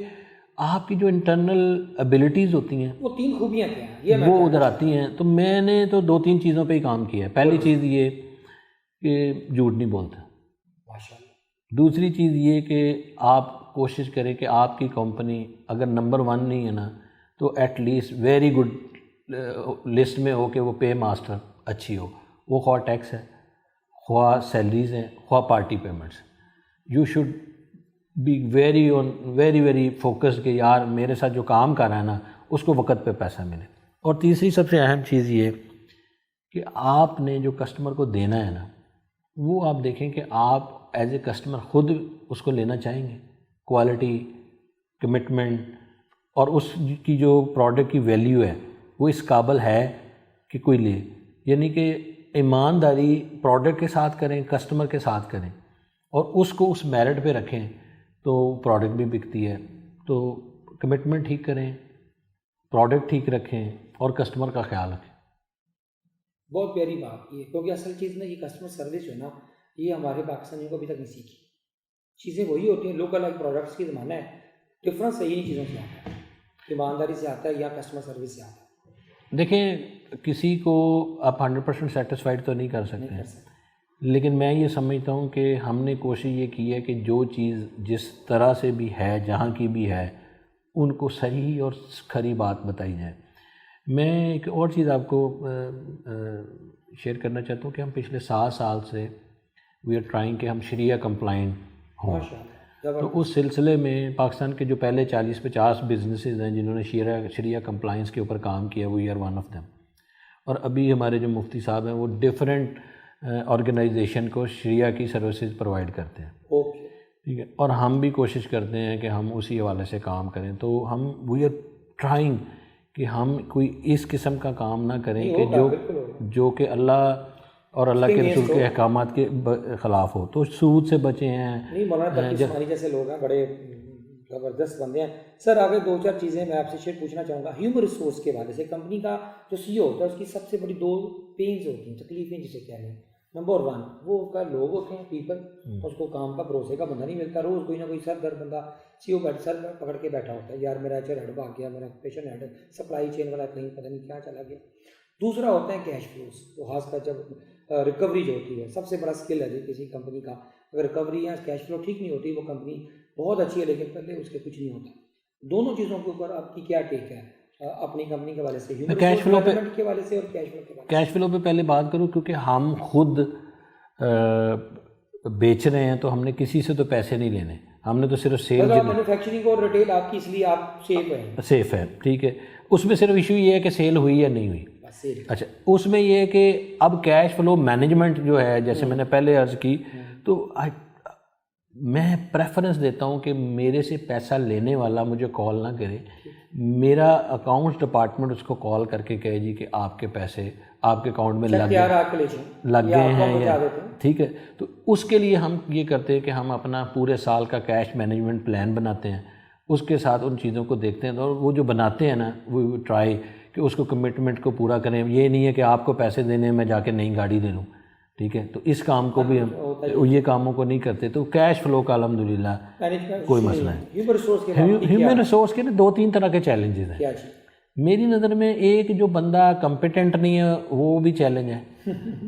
آپ کی جو انٹرنل ایبلٹیز ہوتی ہیں، وہ 3 خوبیاں کیا ہیں، وہ ادھر آتی ہیں. تو میں نے تو 2-3 چیزوں پہ ہی کام کیا ہے. پہلی چیز یہ کہ جھوٹ نہیں بولتا. دوسری چیز یہ کہ آپ کوشش کریں کہ آپ کی کمپنی اگر نمبر 1 نہیں ہے نا، تو at least very good list میں ہو کہ وہ پے ماسٹر اچھی ہو، وہ خواہ ٹیکس ہے، خواہ سیلریز ہیں، خواہ party payments. You should be very focus کہ یار میرے ساتھ جو کام کر رہا ہے نا اس کو وقت پہ پیسہ ملے. اور تیسری سب سے اہم چیز یہ کہ آپ نے جو کسٹمر کو دینا ہے نا، وہ آپ دیکھیں کہ آپ ایز اے کسٹمر خود اس کو لینا چاہیں گے. کوالٹی، کمٹمنٹ، اور اس کی جو پروڈکٹ کی ویلیو ہے وہ اس قابل ہے کہ کوئی لے. یعنی کہ ایمانداری پروڈکٹ کے ساتھ کریں، کسٹمر کے ساتھ کریں، اور اس کو اس میرٹ پہ رکھیں تو پروڈکٹ بھی بکتی ہے. تو کمٹمنٹ ٹھیک کریں، پروڈکٹ ٹھیک رکھیں، اور کسٹمر کا خیال رکھیں. بہت پیاری بات یہ، کیونکہ اصل چیز نا یہ کسٹمر سروس جو ہے نا، یہ ہمارے پاکستانیوں کو ابھی تک نہیں سیکھی. چیزیں وہی ہوتی ہیں، لوکل لائک پروڈکٹس کی زمانہ ہے، ڈفرینس صحیح نہیں چیزوں سے آتا ہے، ایمانداری سے آتا ہے یا کسٹمر سروس سے آتا ہے. دیکھیں کسی کو آپ 100% سیٹسفائڈ تو نہیں کر سکتے ہیں، لیکن میں یہ سمجھتا ہوں کہ ہم نے کوشش یہ کی ہے کہ جو چیز جس طرح سے بھی ہے، جہاں کی بھی ہے، ان کو صحیح اور کھری بات بتائی جائے. میں ایک اور چیز آپ کو شیئر کرنا چاہتا ہوں کہ ہم پچھلے 7 سال سے وی آر ٹرائنگ کہ ہم شریعہ کمپلائنٹ ہوں. تو اس سلسلے میں پاکستان کے جو پہلے 40-50 بزنسز ہیں جنہوں نے شریعہ کمپلائنس کے اوپر کام کیا، we are one of them. اور ابھی ہمارے جو مفتی صاحب ہیں وہ ڈفرینٹ آرگنائزیشن کو شریعہ کی سروسز پرووائڈ کرتے ہیں. ٹھیک ہے، اور ہم بھی کوشش کرتے ہیں کہ ہم اسی حوالے سے کام کریں. تو ہم وی آر ٹرائنگ کہ ہم کوئی اس قسم کا کام نہ کریں کہ جو کہ اللہ اور اللہ کے رسول کے احکامات کے خلاف ہو. تو سود سے بچے ہیں. نہیں مولانا تقی عثمانی جیسے لوگ ہیں بڑے زبردست بندے ہیں. سر آگے 2-4 چیزیں میں آپ سے شیئر پوچھنا چاہوں گا. ہیومن ریسورس کے حوالے سے کمپنی کا جو سی او ہوتا ہے اس کی سب سے بڑی 2 پینز ہوتی ہیں, تکلیفیں جسے کہہ رہے ہیں. نمبر 1 وہ کا لوگ ہوتے ہیں پیپل, اس کو کام کا بھروسے کا بندہ نہیں ملتا. روز کوئی نہ کوئی سر درد بندہ سی او سر پکڑ کے بیٹھا ہوتا ہے, یار میرا ایچ آر ہیڈ بھاگ گیا, میرا پیشن ہیڈ سپلائی چین والا کہیں پتہ نہیں کیا چلا گیا. دوسرا ہوتا ہے کیش فلوز. تو خاص کر جب ریکوری جو ہوتی ہے سب سے بڑا اسکل ہے جی کسی کمپنی کا. اگر ریکوری یا کیش فلو ٹھیک نہیں ہوتی وہ کمپنی بہت اچھی ہے لیکن پہلے اس کے کچھ نہیں ہوتا. دونوں چیزوں کے اوپر آپ کی کیا ٹیک ہے اپنی کمپنی کے حوالے سے, کیش فلو کے حوالے سے اور کیش فلو کے حوالے سے؟ کیش فلو پہ پہلے بات کروں کیونکہ ہم خود بیچ رہے ہیں تو ہم نے کسی سے تو پیسے نہیں لینے, ہم نے تو صرف سیل مینوفیکچرنگ اور ریٹیل آپ کی, اس لیے آپ سیف ہے. ٹھیک ہے, اس میں صرف ایشو یہ ہے کہ سیل ہوئی یا نہیں ہوئی. اچھا, اس میں یہ ہے کہ اب کیش فلو مینجمنٹ جو ہے جیسے میں نے پہلے عرض کی, تو میں پریفرنس دیتا ہوں کہ میرے سے پیسہ لینے والا مجھے کال نہ کرے, میرا اکاؤنٹس ڈپارٹمنٹ اس کو کال کر کے کہے جی کہ آپ کے پیسے آپ کے اکاؤنٹ میں لگ گئے ہیں یا ٹھیک ہے. تو اس کے لیے ہم یہ کرتے ہیں کہ ہم اپنا پورے سال کا کیش مینجمنٹ پلان بناتے ہیں, اس کے ساتھ ان چیزوں کو دیکھتے ہیں. اور وہ جو بناتے ہیں نا وہ ٹرائی کہ اس کو کمٹمنٹ کو پورا کریں. یہ نہیں ہے کہ آپ کو پیسے دینے میں جا کے نئی گاڑی لے لوں. ٹھیک ہے, تو اس کام کو بھی ہم یہ کاموں کو نہیں کرتے. تو کیش فلو کا الحمدللہ کوئی مسئلہ ہے. ہیومن ریسورس کے نا 2-3 طرح کے چیلنجز ہیں میری نظر میں. ایک جو بندہ کمپیٹنٹ نہیں ہے وہ بھی چیلنج ہے,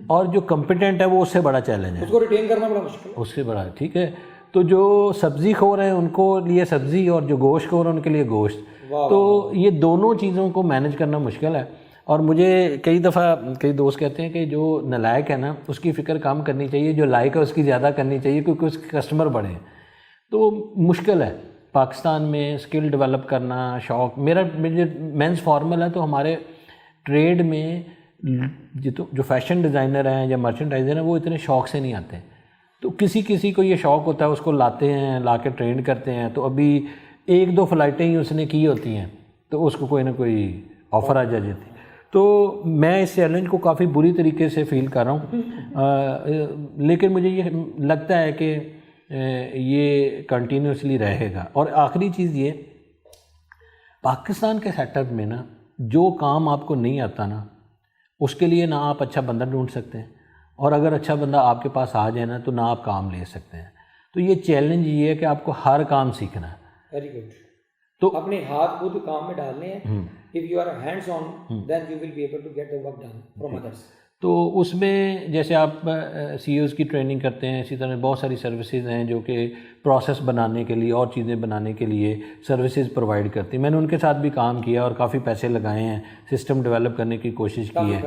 اور جو کمپیٹنٹ ہے وہ اس سے بڑا چیلنج ہے, اس کو ریٹین کرنا بڑا مشکل ہے, اس سے بڑا. ٹھیک ہے, تو جو سبزی خور ہیں ان کو لیے سبزی اور جو گوشت خور ہیں ان کے لیے گوشت. تو یہ دونوں چیزوں کو مینج کرنا مشکل ہے. اور مجھے کئی دفعہ کئی دوست کہتے ہیں کہ جو نالائق ہے نا اس کی فکر کم کرنی چاہیے, جو لائق ہے اس کی زیادہ کرنی چاہیے کیونکہ اس کے کسٹمر بڑھے ہیں. تو مشکل ہے پاکستان میں اسکل ڈیولپ کرنا. شوق میرا مینس فارمل ہے, تو ہمارے ٹریڈ میں جو فیشن ڈیزائنر ہیں یا مرچنڈائزر ہیں وہ اتنے شوق سے نہیں آتے. تو کسی کو یہ شوق ہوتا ہے, اس کو لاتے ہیں, لا کے ٹرین کرتے ہیں. تو ابھی 1-2 فلائٹیں ہی اس نے کی ہوتی ہیں تو اس کو کوئی نہ کوئی آفر آ جاتی. تو میں اس چیلنج کو کافی بری طریقے سے فیل کر رہا ہوں, لیکن مجھے یہ لگتا ہے کہ یہ کنٹینیوسلی رہے گا. اور آخری چیز یہ, پاکستان کے سیٹ اپ میں نا جو کام آپ کو نہیں آتا نا اس کے لیے نہ آپ اچھا بندہ ڈھونڈ سکتے ہیں, اور اگر اچھا بندہ آپ کے پاس آ جائے نا تو نہ آپ کام لے سکتے ہیں. تو یہ چیلنج یہ ہے کہ آپ کو ہر کام سیکھنا ہے. Very good. تو اپنے ہاتھ خود کام میں ڈالنے ہیں. if you are hands on then you will be able to get the work done from others. تو اس میں جیسے آپ سی اوز کی ٹریننگ کرتے ہیں, اسی طرح بہت ساری سروسز ہیں جو کہ پروسیس بنانے کے لیے اور چیزیں بنانے کے لیے سروسز پرووائڈ کرتی ہیں. میں نے ان کے ساتھ بھی کام کیا اور کافی پیسے لگائے ہیں, سسٹم ڈیولپ کرنے کی کوشش کی ہے.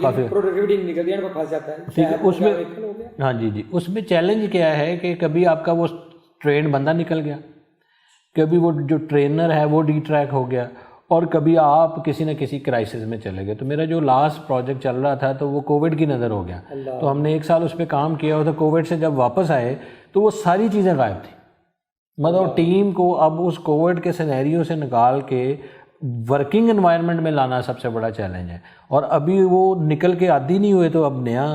کافی پروڈکٹیوٹی نکل گیا, پھنس جاتا ہے اس میں. ہاں جی, اس میں چیلنج کیا ہے کہ کبھی آپ کا وہ ٹرین بندہ نکل گیا, کبھی وہ جو ٹرینر ہے وہ ڈی ٹریک ہو گیا, اور کبھی آپ کسی نہ کسی کرائسس میں چلے گئے. تو میرا جو لاسٹ پروجیکٹ چل رہا تھا تو وہ کووڈ کی نظر ہو گیا. تو ہم نے 1 سال اس پہ کام کیا اور کووڈ سے جب واپس آئے تو وہ ساری چیزیں غائب تھیں. مطلب ٹیم کو اب اس کووڈ کے سینیریو سے نکال کے ورکنگ انوائرمنٹ میں لانا سب سے بڑا چیلنج ہے. اور ابھی وہ نکل کے عادی نہیں ہوئے تو اب نیا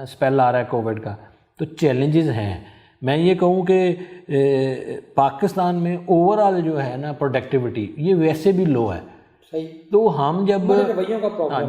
اسپیل آ رہا ہے کووڈ کا. تو چیلنجز ہیں. میں یہ کہوں کہ پاکستان میں اوور آل جو ہے نا پروڈکٹیوٹی یہ ویسے بھی لو ہے. تو ہم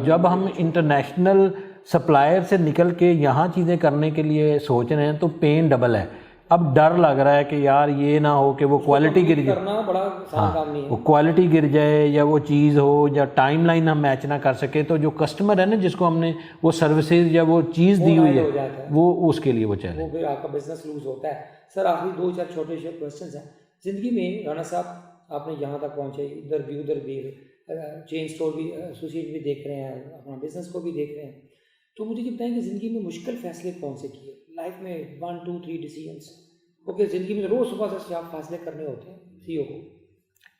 جب ہم انٹرنیشنل سپلائر سے نکل کے یہاں چیزیں کرنے کے لیے سوچ رہے ہیں تو پین ڈبل ہے. اب ڈر لگ رہا ہے کہ یار یہ نہ ہو کہ وہ کوالٹی گر جائے, وہ کوالٹی گر جائے یا وہ چیز ہو یا ٹائم لائن ہم میچ نہ کر سکے. تو جو کسٹمر ہے نا جس کو ہم نے وہ سروسز یا وہ چیز دی ہوئی ہے وہ اس کے لیے وہ چاہیے, وہ آپ کا بزنس لوز ہوتا ہے. سر آخری 2-4 چھوٹے کویشچنز ہیں. زندگی میں رانا صاحب آپ نے یہاں تک پہنچے, ادھر بھی چین اسٹور بھی ایسوسیٹ بھی دیکھ رہے ہیں, اپنا بزنس کو بھی دیکھ رہے ہیں. تو مجھے یہ بتائیں کہ زندگی میں مشکل فیصلے کون سے کیے لائف میں 1, 2, 3 ڈیسیجنس, کیونکہ زندگی میں روز صبح سے آپ فیصلے کرنے ہوتے ہیں سی او کو.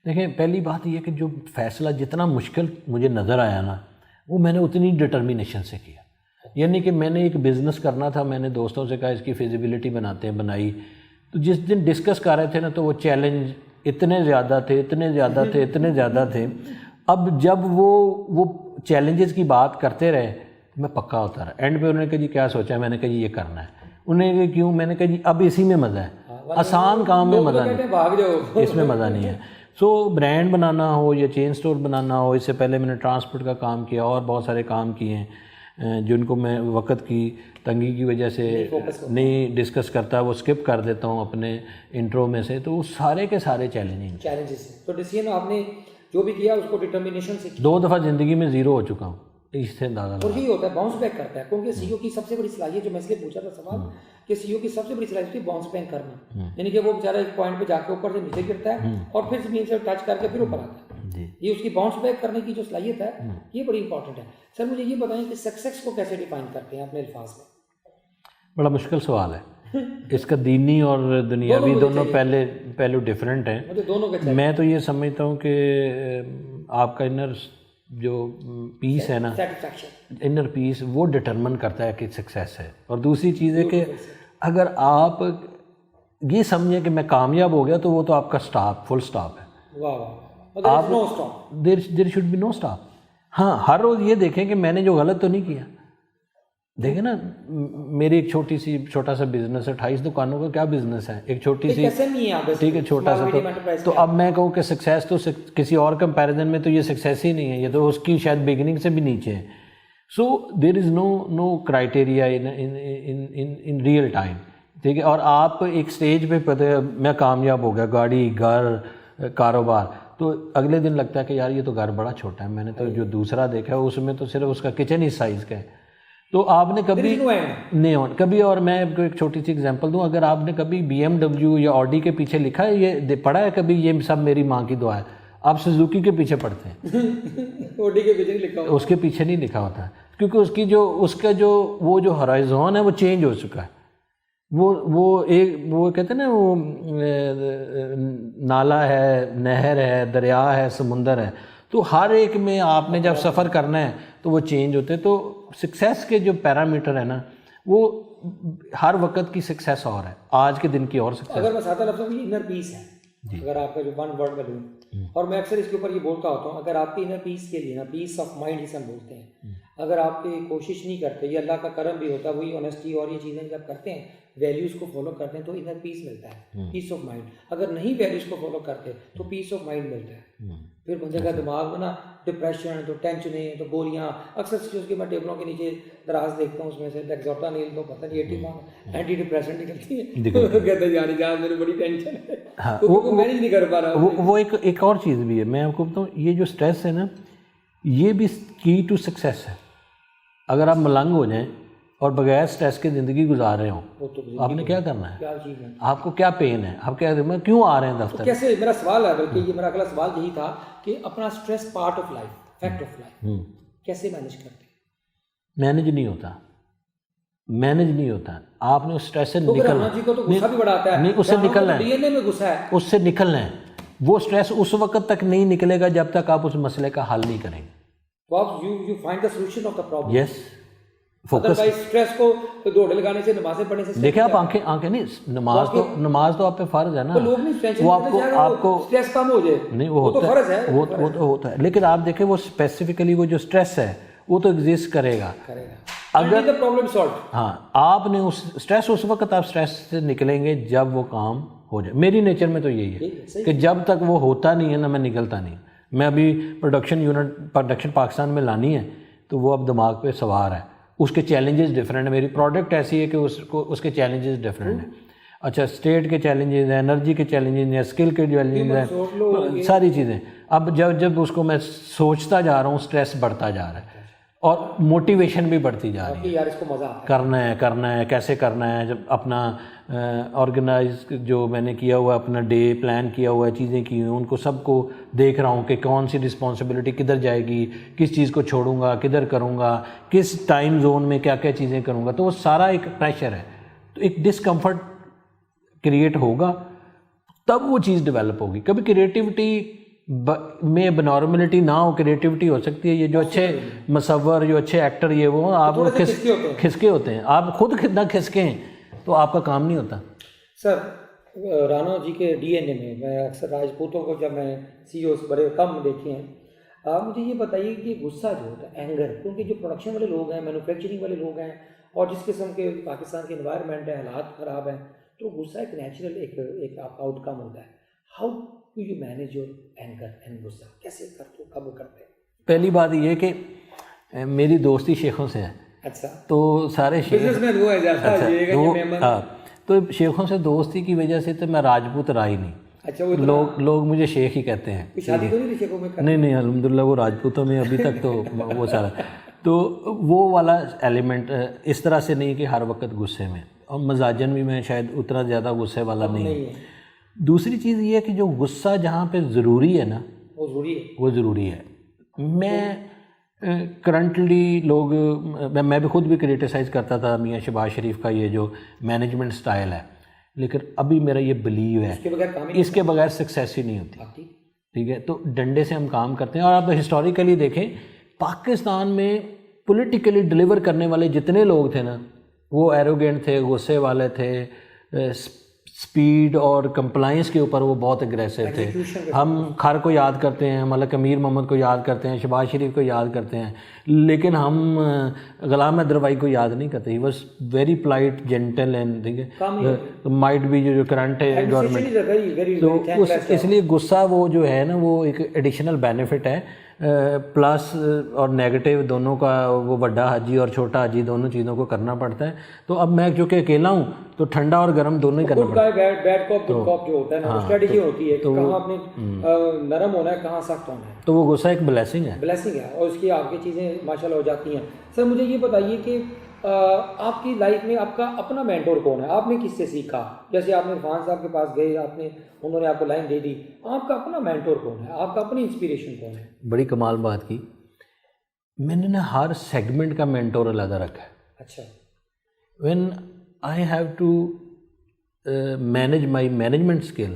دیکھیں پہلی بات یہ کہ جو فیصلہ جتنا مشکل مجھے نظر آیا نا وہ میں نے اتنی ڈٹرمینیشن سے کیا. یعنی کہ میں نے ایک بزنس کرنا تھا, میں نے دوستوں سے کہا اس کی فیزیبلٹی بنائی. تو جس دن ڈسکس کر رہے تھے نا تو وہ چیلنج اتنے زیادہ تھے اب جب وہ چیلنجز کی بات کرتے رہے میں پکا ہوتا رہا. اینڈ پہ انہوں نے کہا جی کیا سوچا ہے؟ میں نے کہا جی یہ کرنا ہے. انہوں نے کہا کیوں؟ میں نے کہا جی اب اسی میں مزہ ہے, آسان کام میں مزہ نہیں, اس میں مزہ نہیں ہے. سو برانڈ بنانا ہو یا چین سٹور بنانا ہو, اس سے پہلے میں نے ٹرانسپورٹ کا کام کیا اور بہت سارے کام کیے ہیں جن کو میں وقت کی تنگی کی وجہ سے نہیں ڈسکس کرتا, وہ اسکپ کر دیتا ہوں اپنے انٹرو میں سے. تو وہ سارے کے سارے چیلنجز ہیں. تو ڈیسیژن آپ نے جو بھی کیا اس کو ڈٹرمنیشن سے 2 دفعہ زندگی میں زیرو ہو چکا ہوں, اس سے اندازہ. اور یہی ہوتا ہے باؤنس بیک کرتا ہے, کیونکہ سی او کی سب سے بڑی صلاحیت, جو میں اس لیے پوچھا تھا سوال کہ سی او کی سب سے بڑی صلاحیت ہے باؤنس بیک کرنا, یعنی کہ وہ بیچارہ ایک پوائنٹ پہ جا کے اوپر سے نیچے گرتا ہے اور پھر زمین سے ٹچ کر کے پھر اوپر آتا ہے. یہ اس کی باؤنس بیک کرنے کی جو صلاحیت ہے یہ بڑی امپورٹنٹ ہے. سر مجھے یہ بتائیں کہ سکسیس کو کیسے ڈیفائن کرتے ہیں اپنے الفاظ میں؟ بڑا مشکل سوال ہے. اس کا دینی اور دنیاوی دونوں پہلو ڈفرینٹ ہیں. میں تو یہ سمجھتا ہوں کہ آپ کا انر جو پیس ہے نا, انر پیس, وہ ڈٹرمن کرتا ہے کہ سکسیس ہے. اور دوسری چیز ہے کہ اگر آپ یہ سمجھیں کہ میں کامیاب ہو گیا تو وہ تو آپ کا سٹاپ, فل سٹاپ ہے. آپ there should be no stop. ہاں, ہر روز یہ دیکھیں کہ میں نے جو غلط تو نہیں کیا. دیکھیں نا, میری ایک چھوٹا سا بزنس ہے, 28 دکانوں کا کیا بزنس ہے, ایک چھوٹی سی, ٹھیک ہے, چھوٹا سا. تو اب میں کہوں کہ سکسیس تو کسی اور کمپیریزن میں تو یہ سکسیس ہی نہیں ہے, یہ تو اس کی شاید بگننگ سے بھی نیچے ہے. سو دیر از نو کرائٹیریا ان ریئل ٹائم, ٹھیک ہے. اور آپ ایک سٹیج پہ پتہ میں کامیاب ہو گیا, گاڑی, گھر, کاروبار, تو اگلے دن لگتا ہے کہ یار یہ تو گھر بڑا چھوٹا ہے, میں نے تو جو دوسرا دیکھا ہے اس میں تو صرف اس کا کچن ہی سائز کا ہے. تو آپ نے کبھی نہیں کبھی, اور میں آپ کو ایک چھوٹی سی ایگزامپل دوں, اگر آپ نے کبھی BMW یا آڈی کے پیچھے لکھا ہے, یہ پڑھا ہے کبھی یہ سب میری ماں کی دعا ہے, آپ سوزوکی کے پیچھے پڑھتے ہیں, آڈی کے پیچھے لکھا ہوتا ہے, اس کے پیچھے نہیں لکھا ہوتا ہے, کیونکہ اس کی جو وہ جو ہرائزون ہے وہ چینج ہو چکا ہے. وہ کہتے ہیں نا, وہ نالا ہے, نہر ہے, دریا ہے, سمندر ہے, تو ہر ایک میں آپ نے جب سفر کرنا ہے تو وہ چینج ہوتے ہیں. تو سکسیس کے جو پیرامیٹر ہے نا, وہ ہر وقت کی سکسیس اور ہے, آج کے دن کی اور سکسیس. اگر میں سادہ لفظوں میں انر پیس ہے, اگر آپ کا جو ون ورڈ میں لوں, اور میں اکثر اس کے اوپر یہ بولتا ہوتا ہوں, اگر آپ کی انر پیس کے لیے نا, پیس آف مائنڈ جسے ہم بولتے ہیں, اگر آپ کی کوشش نہیں کرتے, یہ اللہ کا کرم بھی ہوتا ہے, وہی آنیسٹی اور یہ چیزیں جب کرتے ہیں, ویلیوز کو فالو کرتے ہیں تو انر پیس ملتا ہے, پیس آف مائنڈ. اگر نہیں ویلیوز کو فالو کرتے تو پیس آف مائنڈ ملتا ہے. پھر بندے کا دماغ میں نا ڈپریشن, تو ٹینشنیں, تو گولیاں, اکثر چیزوں کی میں ٹیبلوں کے نیچے دراز دیکھتا ہوں, اس میں سے لیکزوٹا نیل تو پتہ نہیں 80 ماہ اینٹی ڈپریشن نکلتی ہے, کہتے ہیں یار جان میرے بڑی ٹینشن ہے, وہ مینیج نہیں کر پا رہا. وہ ایک اور چیز بھی ہے, میں آپ کو بتاؤں, یہ جو اسٹریس ہے نا, یہ بھی کی ٹو سکسیس ہے. اگر آپ ملنگ ہو جائیں اور بغیر اسٹریس کی زندگی گزار رہے ہوں, آپ نے کیا کرنا ہے؟ آپ کو کیا پین ہے, آپ کیا کیوں آ رہے ہیں دفتر؟ کیسے, میرا سوال ہے, بلکہ یہ میرا اگلا سوال یہی تھا کہ اپنا stress part of life, fact of life, کیسے مینیج کرتے ہیں؟ مینیج نہیں ہوتا. آپ نے اس اسٹریس سے نکلنا, نہیں اس سے نکلنا ہے, اس سے نکلنا ہے. وہ اسٹریس اس وقت تک نہیں نکلے گا جب تک آپ اس مسئلے کا حل نہیں کریں گے. You find the solution of the problem. Yes. Focus. Stress کو دوڑ لگانے سے, نمازیں پڑھنے سے دیکھیں آپ آنکھیں نہیں, نماز تو آپ پہ فرض ہے نا, وہ آپ کو اسٹریس کم ہو جائے, نہیں وہ ہوتا ہے, وہ تو ہوتا ہے, لیکن آپ دیکھیں وہ اسپیسیفکلی وہ جو اسٹریس ہے وہ تو ایگزسٹ کرے گا اگر ہاں آپ نے اس اسٹریس, اس وقت آپ اسٹریس سے نکلیں گے جب وہ کام ہو جائے. میری نیچر میں تو یہی ہے کہ جب تک وہ ہوتا نہیں ہے نا میں نکلتا نہیں. میں ابھی پروڈکشن پاکستان میں لانی ہے تو وہ اب دماغ پہ سوار ہے, اس کے چیلنجز ڈفرینٹ ہیں. میری پروڈکٹ ایسی ہے کہ اس کے چیلنجز ڈفرینٹ ہیں. اچھا, اسٹیٹ کے چیلنجز ہیں, انرجی کے چیلنجز ہیں, اسکل کے چیلنجز ہیں, ساری چیزیں. اب جب اس کو میں سوچتا جا رہا ہوں, اسٹریس بڑھتا جا رہا ہے اور موٹیویشن بھی بڑھتی جا رہی ہے. یار اس کو مزہ کرنا ہے, کیسے کرنا ہے. جب اپنا آرگنائز جو میں نے کیا ہوا ہے, اپنا ڈے پلان کیا ہوا ہے, چیزیں کی ہوئی ہیں, ان کو سب کو دیکھ رہا ہوں کہ کون سی رسپانسبلٹی کدھر جائے گی, کس چیز کو چھوڑوں گا, کدھر کروں گا, کس ٹائم زون میں کیا کیا چیزیں کروں گا. تو وہ سارا ایک پریشر ہے, تو ایک ڈسکمفرٹ کریٹ ہوگا, تب وہ چیز ڈیولپ ہوگی. کبھی کریٹیوٹی میں نارملٹی نہ ہو, کریٹیوٹی ہو سکتی ہے. یہ جو اچھے مصور, جو اچھے ایکٹر, یہ وہ آپ کھسکے ہوتے ہیں, آپ خود کتنا کھسکے ہیں تو آپ کا کام نہیں ہوتا. سر رانا جی کے ڈی این اے میں اکثر راجپوتوں کو جب میں سی او بڑے کم دیکھے ہیں, مجھے یہ بتائیے کہ غصہ جو ہوتا ہے اینگر، کیونکہ جو پروڈکشن والے لوگ ہیں، مینوفیکچرنگ والے لوگ ہیں، اور جس قسم کے پاکستان کے انوائرمنٹ ہے، حالات خراب ہیں، تو غصہ ایک نیچرل ایک آؤٹ کم ہوتا ہے. How do you manage your anger and غصہ؟ کیسے کرتے ہو، قابو کرتے ہیں؟ پہلی بات یہ کہ میری دوستی شیخوں سے ہے. اچھا، تو سارے بزنس مین وہ ہے زیادہ. ہاں، تو شیخوں سے دوستی کی وجہ سے تو میں راجپوت رہا ہی نہیں. اچھا، وہ لوگ مجھے شیخ ہی کہتے ہیں. شادی تو نہیں تھی شیخوں میں؟ نہیں الحمدللہ وہ راجپوتوں میں ابھی تک تو وہ سارا. تو وہ والا ایلیمنٹ اس طرح سے نہیں کہ ہر وقت غصے میں، اور مزاجن بھی میں شاید اتنا زیادہ غصے والا نہیں ہے. دوسری چیز یہ ہے کہ جو غصہ جہاں پہ ضروری ہے نا وہ ضروری ہے. میں کرنٹلی میں بھی خود بھی کریٹیسائز کرتا تھا میاں شہباز شریف کا یہ جو مینجمنٹ سٹائل ہے، لیکن ابھی میرا یہ بلیو ہے اس کے بغیر سکسیس ہی نہیں ہوتی. ٹھیک ہے، تو ڈنڈے سے ہم کام کرتے ہیں. اور آپ ہسٹوریکلی دیکھیں پاکستان میں پولیٹیکلی ڈیلیور کرنے والے جتنے لوگ تھے نا وہ ایروگینٹ تھے، غصے والے تھے، سپیڈ اور کمپلائنس کے اوپر وہ بہت اگریسو تھے. ہم کھر کو یاد کرتے ہیں، ملک امیر محمد کو یاد کرتے ہیں، شہباز شریف کو یاد کرتے ہیں، لیکن ہم غلام حیدربائی کو یاد نہیں کرتے. He was very polite, gentle and ٹھیک ہے، مائٹ بھی جو کرنٹ ہے گورنمنٹ. تو اس لیے غصہ وہ جو ہے نا وہ ایک ایڈیشنل بینیفٹ ہے، پلس اور نیگیٹو دونوں کا. وہ بڑا حاجی اور چھوٹا حاجی دونوں چیزوں کو کرنا پڑتا ہے. تو اب میں چونکہ اکیلا ہوں تو ٹھنڈا اور گرم دونوں ہی کرنا پڑتا ہے. بیڈ کاپ گڈ کاپ جو ہوتا ہے نا، اسٹریٹجی ہوتی ہے کہاں آپ نے نرم ہونا ہے، کہاں سخت ہونا ہے. تو وہ غصہ ایک بلیسنگ ہے اور اس کی آپ کی چیزیں ماشاء اللہ ہو جاتی ہیں. سر مجھے یہ بتائیے کہ آپ کی لائف میں آپ کا اپنا مینٹور کون ہے؟ آپ نے کس سے سیکھا؟ جیسے آپ نے عرفان صاحب کے پاس گئے، انہوں نے آپ کو لائن دے دی، آپ کا اپنا مینٹور کون ہے؟ آپ کا اپنی انسپریشن کون ہے؟ بڑی کمال بات کی. میں نے نا ہر سیگمنٹ کا مینٹور علیحدہ رکھا ہے. اچھا. When I have to manage my management skill,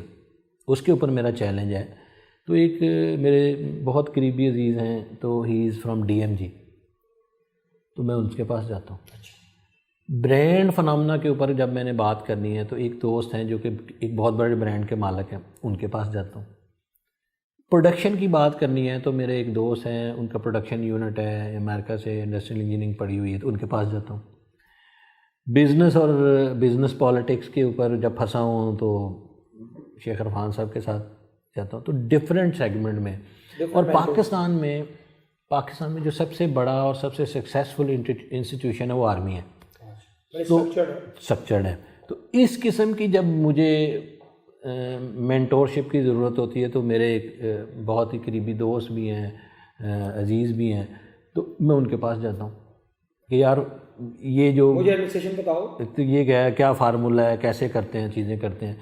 اس کے اوپر میرا چیلنج ہے. تو ایک میرے بہت قریبی عزیز ہیں، تو ہی از فرام DMG، تو میں ان کے پاس جاتا ہوں. برانڈ فنامنا کے اوپر جب میں نے بات کرنی ہے تو ایک دوست ہیں جو کہ ایک بہت بڑے برانڈ کے مالک ہیں، ان کے پاس جاتا ہوں. پروڈکشن کی بات کرنی ہے تو میرے ایک دوست ہیں، ان کا پروڈکشن یونٹ ہے، امریکہ سے انڈسٹریل انجینئرنگ پڑھی ہوئی ہے، تو ان کے پاس جاتا ہوں. بزنس اور بزنس پالیٹکس کے اوپر جب پھنسا ہوں تو شیخ عرفان صاحب کے ساتھ جاتا ہوں. تو ڈفرینٹ سیگمنٹ میں. اور پاکستان میں جو سب سے بڑا اور سب سے سکسیزفل انسٹیٹیوشن ہے وہ آرمی ہے، تو اسٹرکچرڈ ہے. تو اس قسم کی جب مجھے مینٹورشپ کی ضرورت ہوتی ہے تو میرے ایک بہت ہی قریبی دوست بھی ہیں، عزیز بھی ہیں، تو میں ان کے پاس جاتا ہوں کہ یار یہ جو مجھے ایڈمنسٹریشن بتاؤ، یہ کیا فارمولہ ہے، کیسے کرتے ہیں، چیزیں کرتے ہیں.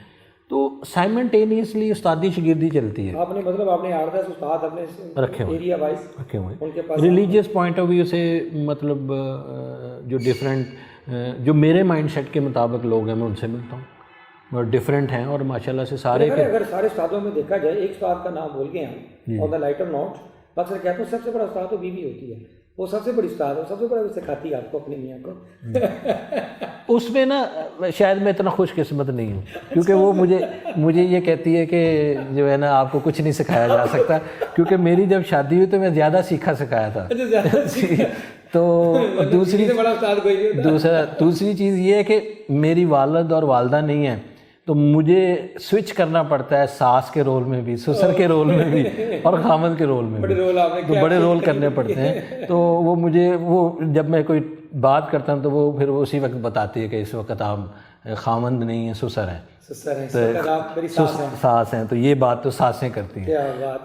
تو سائمنٹینیسلی استادی شاگردی چلتی ہے. آپ نے مطلب آپ نے آردہ استاد اپنے رکھے ہوئے ہیں ریلیجیس پوائنٹ آف ویو سے، مطلب جو ڈفرینٹ جو میرے مائنڈ سیٹ کے مطابق لوگ ہیں میں ان سے ملتا ہوں، اور ڈفرینٹ ہیں اور ماشاءاللہ سے سارے. اگر سارے استادوں میں دیکھا جائے، ایک استاد کا نام بول کے ہیں اور دا لائٹر نوٹ، اکثر کہتا ہوں سب سے بڑا استاد تو بیوی ہوتی ہے. وہ سب سے بڑی استاد ہے، سب سے بڑا سکھاتی ہے آپ کو اپنی میاں کو. اس میں نا شاید میں اتنا خوش قسمت نہیں ہوں، کیونکہ وہ مجھے یہ کہتی ہے کہ جو ہے نا آپ کو کچھ نہیں سکھایا جا سکتا، کیونکہ میری جب شادی ہوئی تو میں زیادہ سیکھا سکھایا تھا. تو دوسری چیز یہ ہے کہ میری والد اور والدہ نہیں ہیں، تو مجھے سوئچ کرنا پڑتا ہے ساس کے رول میں بھی، سسر کے رول میں بھی، اور خامد کے رول میں بھی. تو بڑے رول کرنے پڑتے ہیں. تو وہ مجھے جب میں کوئی بات کرتا ہوں تو وہ پھر اسی وقت بتاتی ہے کہ اس وقت آپ خامند نہیں ہیں، سسر ہیں، ساس ہیں. تو یہ بات تو ساسیں کرتی ہیں.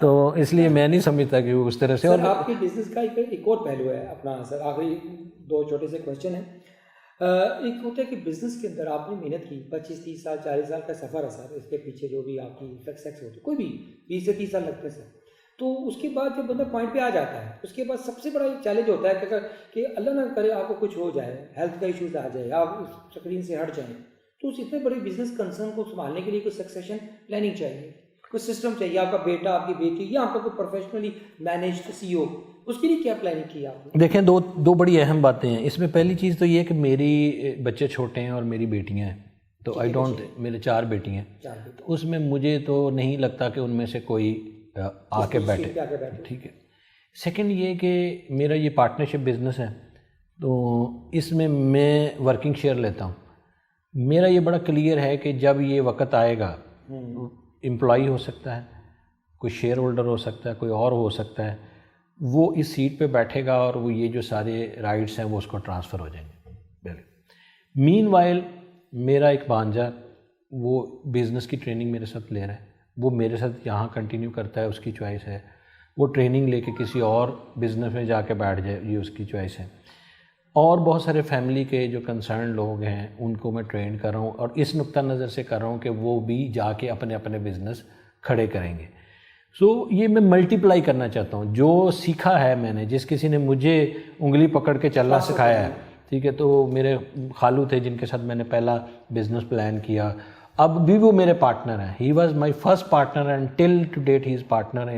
تو اس لیے میں نہیں سمجھتا کہ وہ اس طرح سے. اور آپ کی بزنس کا ایک اور پہلو ہے اپنا. سر آخری 2 چھوٹے سے کویشچن ہیں. ایک ہوتا ہے کہ بزنس کے اندر آپ نے محنت کی، 25-30 سال 40 سال کا سفر ہے سر، اس کے پیچھے جو بھی آپ کی سکسیس ہوتی ہے، کوئی بھی 20 سے 30 سال لگتے ہیں سر. تو اس کے بعد جب بندہ پوائنٹ پہ آ جاتا ہے، اس کے بعد سب سے بڑا چیلنج ہوتا ہے کہ اللہ نہ کرے آپ کو کچھ ہو جائے، ہیلتھ کا ایشوز آ جائے، آپ اسکرین سے ہٹ جائیں، تو اس اتنے بڑے بزنس کنسرن کو سنبھالنے کے لیے کوئی سکسیشن پلاننگ چاہیے، کوئی سسٹم چاہیے. آپ کا بیٹا، آپ کی بیٹی، یا آپ کا کوئی پروفیشنلی مینیجڈ CEO، اس کے لیے کیا پلاننگ کی آپ نے؟ دیکھیں دو بڑی اہم باتیں ہیں اس میں. پہلی چیز تو یہ ہے کہ میری بچے چھوٹے ہیں اور میری بیٹیاں ہیں، تو میرے 4 بیٹی ہیں. تو اس میں مجھے تو نہیں لگتا کہ ان میں سے کوئی آ کے بیٹھے. ٹھیک ہے. سیکنڈ یہ کہ میرا یہ پارٹنرشپ بزنس ہے تو اس میں ورکنگ شیئر لیتا ہوں. میرا یہ بڑا کلیئر ہے کہ جب یہ وقت آئے گا, امپلائی ہو سکتا ہے, کوئی شیئر ہولڈر ہو سکتا ہے, کوئی اور ہو سکتا ہے, وہ اس سیٹ پہ بیٹھے گا اور وہ یہ جو سارے رائٹس ہیں وہ اس کو ٹرانسفر ہو جائیں گے. مین وائل میرا ایک بھانجا وہ بزنس کی ٹریننگ میرے ساتھ لے رہا ہے, وہ میرے ساتھ یہاں کنٹینیو کرتا ہے, اس کی چوائس ہے. وہ ٹریننگ لے کے کسی اور بزنس میں جا کے بیٹھ جائے, یہ اس کی چوائس ہے. اور بہت سارے فیملی کے جو کنسرن لوگ ہیں ان کو میں ٹرین کر رہا ہوں, اور اس نقطہ نظر سے کر رہا ہوں کہ وہ بھی جا کے اپنے اپنے بزنس کھڑے کریں گے. سو یہ میں ملٹیپلائی کرنا چاہتا ہوں. جو سیکھا ہے میں نے, جس کسی نے مجھے انگلی پکڑ کے چلنا سکھایا ہے, ٹھیک ہے, تو میرے خالو تھے جن کے ساتھ میں نے پہلا بزنس پلان کیا, اب بھی وہ میرے پارٹنر ہیں. He was my first partner and till to date he is partner.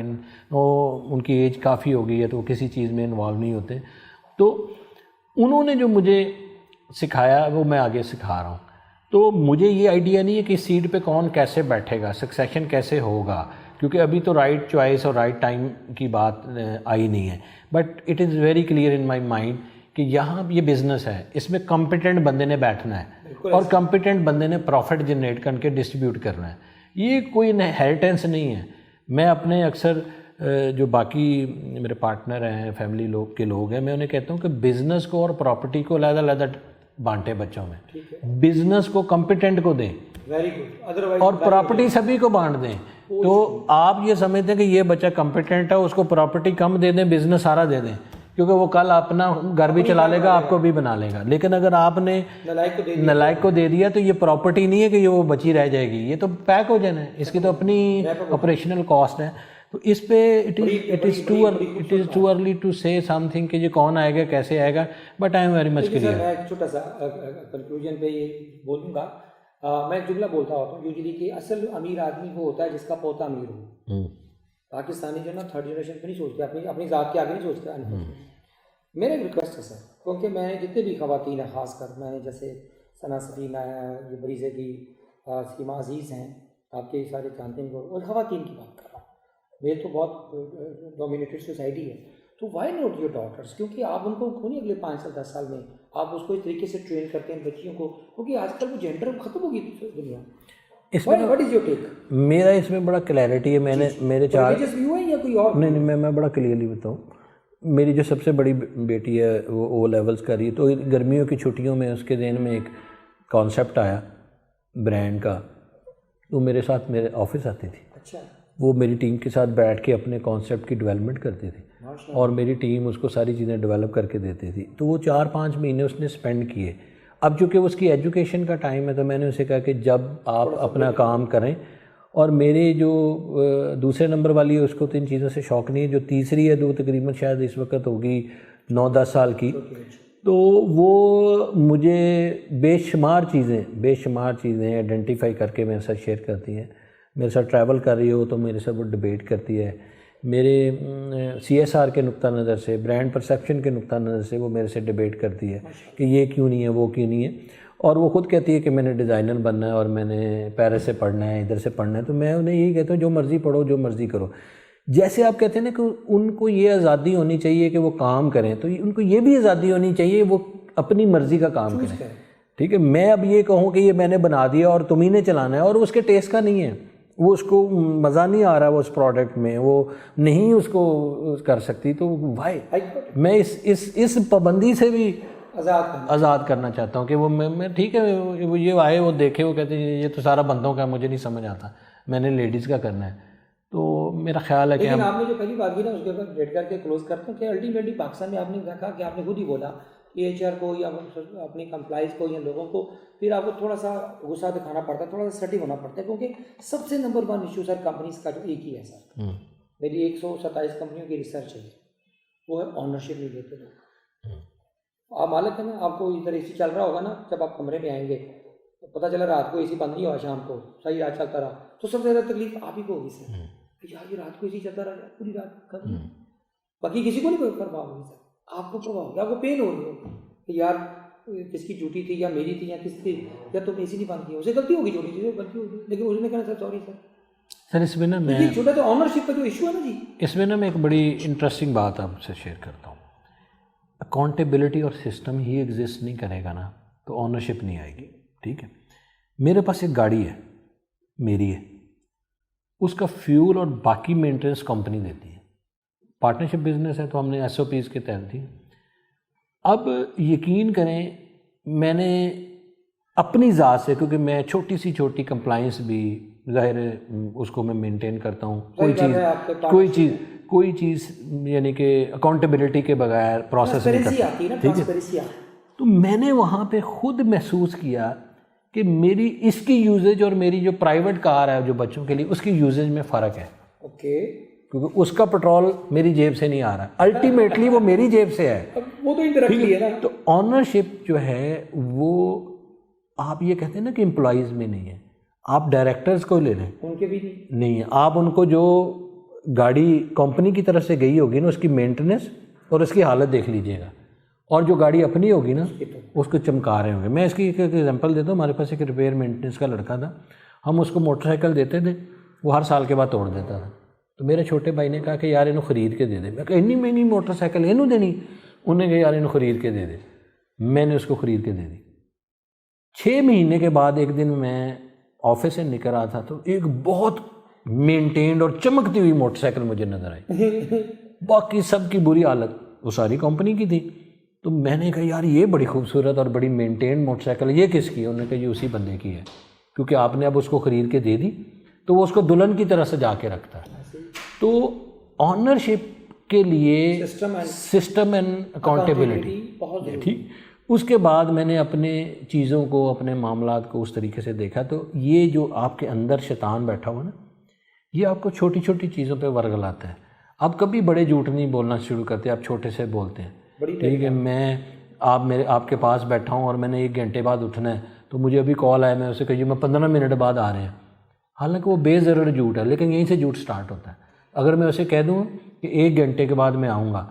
ان کی ایج کافی ہو گئی ہے تو وہ کسی چیز میں انوالو نہیں ہوتے. تو انہوں نے جو مجھے سکھایا وہ میں آگے سکھا رہا ہوں. تو مجھے یہ آئیڈیا نہیں ہے کہ سیٹ پہ کون کیسے بیٹھے گا, سکسیشن کیسے ہوگا, کیونکہ ابھی تو رائٹ چوائس اور رائٹ ٹائم کی بات آئی نہیں ہے. But it is very clear in my mind کہ یہاں یہ بزنس ہے, اس میں کمپیٹنٹ بندے نے بیٹھنا ہے اور کمپیٹنٹ بندے نے پروفٹ جنریٹ کر کے ڈسٹریبیوٹ کرنا ہے. یہ کوئی انہیریٹنس نہیں ہے. میں اپنے اکثر جو باقی میرے پارٹنر ہیں, فیملی کے لوگ ہیں, میں انہیں کہتا ہوں کہ بزنس کو اور پراپرٹی کو علیحدہ علیحدہ بانٹیں بچوں میں. بزنس کو کمپیٹنٹ کو دیں اور پراپرٹی سبھی کو بانٹ دیں. تو آپ یہ سمجھتے ہیں کہ یہ بچہ کمپیٹنٹ ہے, اس کو پراپرٹی کم دے دیں, بزنس سارا دے دیں, کیونکہ وہ کل اپنا گھر بھی چلا لے گا, آپ کو بھی بنا لے گا. لیکن اگر آپ نے نلائق کو دے دیا تو یہ پراپرٹی نہیں ہے کہ یہ وہ بچی رہ جائے گی, یہ تو پیک ہو جانا ہے, اس کی تو اپنی آپریشنل کاسٹ ہے. تو اس پہ it is too early to say some thing کہ یہ کون آئے گا, کیسے آئے گا. But I am very much clear. میں ایک چھوٹا سا کنکلوژن پہ یہ بولوں گا. میں ایک جملہ بولتا ہوتا ہوں یوزلی کہ اصل امیر آدمی وہ ہوتا ہے جس کا پوتا امیر ہو. پاکستانی جو ہے نا تھرڈ جنریشن پہ نہیں سوچتے, اپنی ذات کے آگے نہیں سوچتے. میرا ایک ریکویسٹ ہے سر, کیونکہ میں نے جتنے بھی خواتین ہیں, خاص کر میں نے جیسے ثنا سبینہ ہے, یہ بریزے کی سیما عزیز ہیں, آپ کے سارے جانتے ہیں, اور خواتین کی بات کر رہا ہوں. یہ تو بہت ڈومینیٹڈ سوسائٹی ہے, تو وائی ناٹ یور ڈاٹرس, کیونکہ آپ ان کو نہیں اگلے 5 سال 10 سال میں آپ اس کو اس طریقے سے ٹرین کرتے ہیں بچیوں کو, کیونکہ آج کل وہ جینڈر ختم ہو گئی دنیا. اس میں واٹ از یور ٹیک؟ میرا اس میں بڑا کلیئرٹی ہے. میں نے میرے 4 یا کوئی اور نہیں میں بڑا کلیئرلی بتاؤں. میری جو سب سے بڑی بیٹی ہے وہ او لیولس کر رہی ہے, تو گرمیوں کی چھٹیوں میں اس کے ذہن میں ایک کانسیپٹ آیا برانڈ کا, تو میرے ساتھ میرے آفس آتی تھی. اچھا. وہ میری ٹیم کے ساتھ بیٹھ کے اپنے کانسیپٹ کی ڈیولپمنٹ کرتی تھی, اور میری ٹیم اس کو ساری چیزیں ڈیولپ کر کے دیتی تھی. تو وہ 4-5 مہینے اس نے اسپینڈ کیے. اب چونکہ اس کی ایجوکیشن کا ٹائم ہے, تو میں نے اسے کہا کہ جب آپ اپنا کام کریں, اور میرے جو دوسرے نمبر والی ہے اس کو تو ان چیزوں سے شوق نہیں ہے, جو تیسری ہے وہ تقریباً شاید اس وقت ہوگی 9-10 سال کی, تو وہ مجھے بے شمار چیزیں آئیڈینٹیفائی کر کے میرے ساتھ شیئر کرتی ہیں. میرے ساتھ ٹریول کر رہی ہو تو میرے ساتھ وہ ڈبیٹ کرتی ہے. میرے CSR کے نقطہ نظر سے, برانڈ پرسیپشن کے نقطہ نظر سے وہ میرے سے ڈبیٹ کرتی ہے کہ یہ کیوں نہیں ہے, وہ کیوں نہیں ہے. اور وہ خود کہتی ہے کہ میں نے ڈیزائنر بننا ہے اور میں نے پیرس سے پڑھنا ہے, ادھر سے پڑھنا ہے. تو میں انہیں یہی کہتا ہوں جو مرضی پڑھو, جو مرضی کرو. جیسے آپ کہتے ہیں نا کہ ان کو یہ آزادی ہونی چاہیے کہ وہ کام کریں, تو ان کو یہ بھی آزادی ہونی چاہیے وہ اپنی مرضی کا کام کریں. ٹھیک ہے, میں اب یہ کہوں کہ یہ میں نے بنا دیا اور تم ہی نے چلانا ہے, اور اس کے ٹیسٹ کا نہیں ہے, وہ اس کو مزہ نہیں آ رہا وہ اس پروڈکٹ میں, وہ نہیں اس کو کر سکتی, تو بھائی میں اس پابندی سے بھی آزاد کرنا چاہتا ہوں کہ وہ میں ٹھیک ہے, وہ یہ آئے, وہ دیکھے, وہ کہتے ہیں یہ تو سارا بندوں کا, مجھے نہیں سمجھ آتا, میں نے لیڈیز کا کرنا ہے. تو میرا خیال ہے کہ لیکن آپ نے جو پہلی بات کی نا اس کے اوپر ڈیٹ کر کے کلوز کرتا ہوں کہ الٹیمیٹلی پاکستان میں آپ نے کہا کہ آپ نے خود ہی بولا HR کو یا اپنی کمپلائنس کو یا لوگوں کو پھر آپ کو تھوڑا سا غصہ دکھانا پڑتا ہے, تھوڑا سا اسٹڈی ہونا پڑتا ہے, کیونکہ سب سے نمبر 1 ایشو سر کمپنیز کا جو ایک ہی ہے سر, میری 127 کمپنیوں کی ریسرچ ہے, وہ ہے آنرشپ نہیں لیتے لوگ. آپ مالک ہیں نا, آپ کو ادھر AC چل رہا ہوگا نا, جب آپ کمرے میں آئیں گے پتہ چلا رات کو AC بند نہیں ہوا, شام کو صحیح رات چلتا رہا, تو سب سے زیادہ تکلیف آپ ہی کو ہوگی سر کہ یار یہ رات کو AC چلتا رہا پوری رات کر, باقی کسی کو نہیں کوئی پرواہ ہوگی سر, آپ کو پرواہ ہوگی, آپ کو پین ہو رہی ہوگی کہ یار کس کی ڈیوٹی تھی, یا میری تھی یا کس کی, یا تم AC نہیں بند کیا, اسے غلطی ہوگی, چھوٹی چیز غلطی ہوگی, لیکن اس نے کہنا سر سوری سر سر اس میں نا میں یہ چھوٹا تو آنرشپ کا جو ایشو ہے نا جی، اس میں نا میں ایک بڑی انٹرسٹنگ بات آپ سے شیئر کرتا ہوں. اکاؤنٹیبلٹی اور سسٹم ہی ایگزسٹ نہیں کرے گا نا تو آنرشپ نہیں آئے گی. ٹھیک ہے، میرے پاس ایک گاڑی ہے، میری ہے، اس کا فیول اور باقی مینٹیننس کمپنی دیتی ہے. پارٹنرشپ بزنس ہے تو ہم نے ایس او پیز کے تحت دی. اب یقین کریں میں نے اپنی ذات سے، کیونکہ میں چھوٹی سی چھوٹی کمپلائنس بھی ظاہر ہے اس کو میں مینٹین کرتا ہوں، کوئی چیز یعنی کہ اکاؤنٹیبلٹی کے بغیر پروسیس نہیں کرتا. ٹھیک ہے، تو میں نے وہاں پہ خود محسوس کیا کہ میری اس کی یوزیج اور میری جو پرائیویٹ کار ہے جو بچوں کے لیے، اس کی یوزیج میں فرق ہے. اوکے، کیونکہ اس کا پیٹرول میری جیب سے نہیں آ رہا، الٹیمیٹلی وہ میری جیب سے ہے. وہ تو انڈائریکٹلی ہے نا. تو آنرشپ جو ہے وہ آپ یہ کہتے ہیں نا کہ امپلائیز میں نہیں ہے، آپ ڈائریکٹرز کو لے لیں، ان کے بھی نہیں ہے. آپ ان کو جو گاڑی کمپنی کی طرف سے گئی ہوگی نا اس کی مینٹیننس اور اس کی حالت دیکھ لیجئے گا، اور جو گاڑی اپنی ہوگی نا اس کو چمکا رہے ہوں گے. میں اس کی ایک ایگزامپل دیتا ہوں. ہمارے پاس ایک ریپیئر مینٹیننس کا لڑکا تھا، ہم اس کو موٹر سائیکل دیتے تھے، وہ ہر سال کے بعد توڑ دیتا تھا. تو میرے چھوٹے بھائی نے کہا کہ یار انہوں خرید کے دے دے. میں کہا اتنی مہنگی موٹر سائیکل انہوں دینی؟ انہوں نے کہا یار انہوں خرید کے دے دے. میں نے اس کو خرید کے دے دی. 6 مہینے کے بعد ایک دن میں آفس سے نکل رہا تھا تو ایک بہت مینٹینڈ اور چمکتی ہوئی موٹر سائیکل مجھے نظر آئی. باقی سب کی بری حالت، وہ ساری کمپنی کی تھی. تو میں نے کہا یار یہ بڑی خوبصورت اور بڑی مینٹینڈ موٹر سائیکل، یہ کس کی ہے؟ انہوں نے کہا یہ اسی بندے کی ہے، کیونکہ آپ نے اب اس کو خرید کے دے دی تو وہ اس کو دلہن کی طرح سجا کے رکھتا ہے. تو آنرشپ کے لیے سسٹم اینڈ اکاؤنٹیبلٹی ٹھیک. اس کے بعد میں نے اپنے چیزوں کو، اپنے معاملات کو اس طریقے سے دیکھا. تو یہ جو آپ کے اندر شیطان بیٹھا ہوا نا، یہ آپ کو چھوٹی چھوٹی چیزوں پہ ورگلاتا ہے. آپ کبھی بڑے جھوٹ نہیں بولنا شروع کرتے، آپ چھوٹے سے بولتے ہیں. ٹھیک ہے، میں آپ کے پاس بیٹھا ہوں اور میں نے 1 گھنٹے بعد اٹھنا ہے تو مجھے ابھی کال آیا، میں اسے کہیے میں 15 منٹ بعد آ رہے ہیں. حالانکہ وہ بے ضرر جھوٹ ہے، لیکن یہیں سے جھوٹ سٹارٹ ہوتا ہے. اگر میں اسے کہہ دوں کہ 1 گھنٹے کے بعد میں آؤں گا،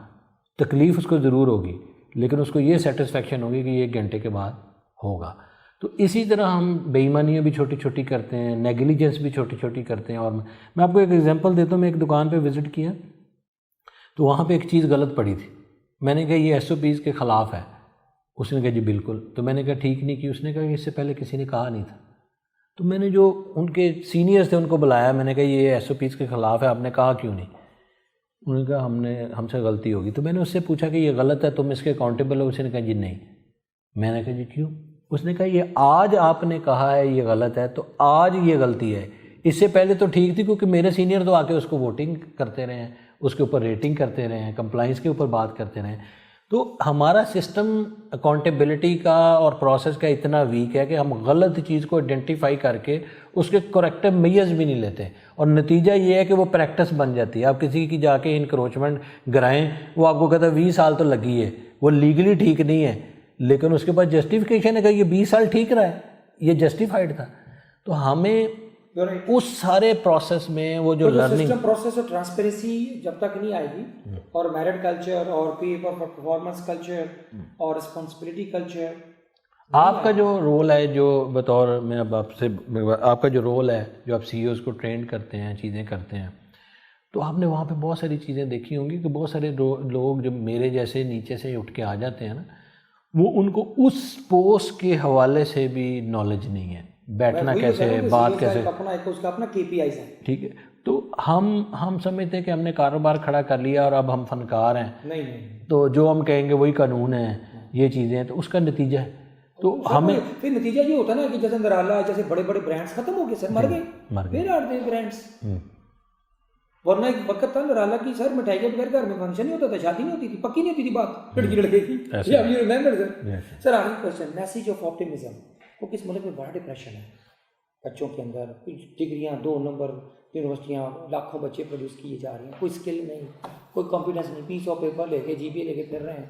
تکلیف اس کو ضرور ہوگی، لیکن اس کو یہ سیٹسفیکشن ہوگی کہ یہ 1 گھنٹے کے بعد ہوگا. تو اسی طرح ہم بے ایمانیاں بھی چھوٹی چھوٹی کرتے ہیں، نیگلیجنس بھی چھوٹی چھوٹی کرتے ہیں. اور میں آپ کو ایک ایگزامپل دیتا ہوں. میں ایک دکان پہ وزٹ کیا تو وہاں پہ ایک چیز غلط پڑی تھی. میں نے کہا یہ ایس او پیز کے خلاف ہے. اس نے کہا جی بالکل. تو میں نے کہا ٹھیک نہیں کی. اس نے کہا کہ اس سے پہلے کسی نے کہا نہیں تھا. تو میں نے جو ان کے سینئرز تھے ان کو بلایا، میں نے کہا یہ ایس او پیز کے خلاف ہے، آپ نے کہا کیوں نہیں؟ انہوں نے کہا ہم سے غلطی ہوگی. تو میں نے اس سے پوچھا کہ یہ غلط ہے، تم اس کے اکاؤنٹیبل ہو؟ اس نے کہا جی نہیں. میں نے کہا جی کیوں؟ اس نے کہا یہ آج آپ نے کہا ہے یہ غلط ہے تو آج یہ غلطی ہے، اس سے پہلے تو ٹھیک تھی کیونکہ میرے سینئر تو آ کے اس کو ووٹنگ کرتے رہے ہیں، اس کے اوپر ریٹنگ کرتے رہے ہیں، کمپلائنس کے اوپر بات کرتے رہے ہیں. تو ہمارا سسٹم اکاؤنٹیبلٹی کا اور پروسیس کا اتنا ویک ہے کہ ہم غلط چیز کو آئیڈینٹیفائی کر کے اس کے کریکٹیو میئرز بھی نہیں لیتے، اور نتیجہ یہ ہے کہ وہ پریکٹس بن جاتی ہے. آپ کسی کی جا کے انکروچمنٹ گرائیں، وہ آپ کو کہتا ہے 20 سال تو لگی ہے، وہ لیگلی ٹھیک نہیں ہے، لیکن اس کے پاس جسٹیفیکیشن ہے کہ یہ 20 سال ٹھیک رہا ہے، یہ جسٹیفائڈ تھا. تو ہمیں اس سارے پروسیس میں وہ جو لرننگ سسٹم پروسیس اور ٹرانسپیرنسی جب تک نہیں آئے گی، اور میرٹ کلچر اور پے فار پرفارمنس کلچر اور رسپانسبلٹی کلچر، آپ کا جو رول ہے، جو بطور میں اب آپ کا جو رول ہے، جو آپ سی ایوز کو ٹرین کرتے ہیں، چیزیں کرتے ہیں، تو آپ نے وہاں پہ بہت ساری چیزیں دیکھی ہوں گی کہ بہت سارے لوگ جو میرے جیسے نیچے سے اٹھ کے آ جاتے ہیں نا، وہ ان کو اس پوسٹ کے حوالے سے بھی نالج نہیں ہے، بیٹھنا کیسے ہے، بات کیسے، اس کا اپنا KPIs ہے. ٹھیک ہے. تو ہم سمجھتے ہیں کہ ہم نے کاروبار کھڑا کر لیا اور اب ہم فنکار ہیں، نہیں، تو جو ہم کہیں گے وہی قانون ہے، یہ چیزیں ہیں. تو اس کا نتیجہ ہے تو ہمیں پھر نتیجہ یہ ہوتا ہے نا کہ جیسے نرالا، جیسے بڑے بڑے برانڈس ختم ہو گئے سر، مر گئے، پھر آ گئے برانڈس. ورنہ ایک وقت تھا نرالا کی سر مٹھائی کے بغیر گھر میں فنکشن نہیں ہوتا تھا، شادی نہیں ہوتی تھی، پکی نہیں ہوتی تھی بات لڑکی لڑکے کی. سر آخری کوشچن، میسج آف آپٹیمزم. وہ کس ملک میں بڑا ڈپریشن ہے بچوں کے اندر، کچھ ڈگریاں 2 نمبر یونیورسٹیاں لاکھوں بچے پروڈیوس کیے جا رہے ہیں، کوئی اسکل نہیں، کوئی کانفیڈنس نہیں، پیس آف پیپر لے کے GPA لے کے پھر رہے ہیں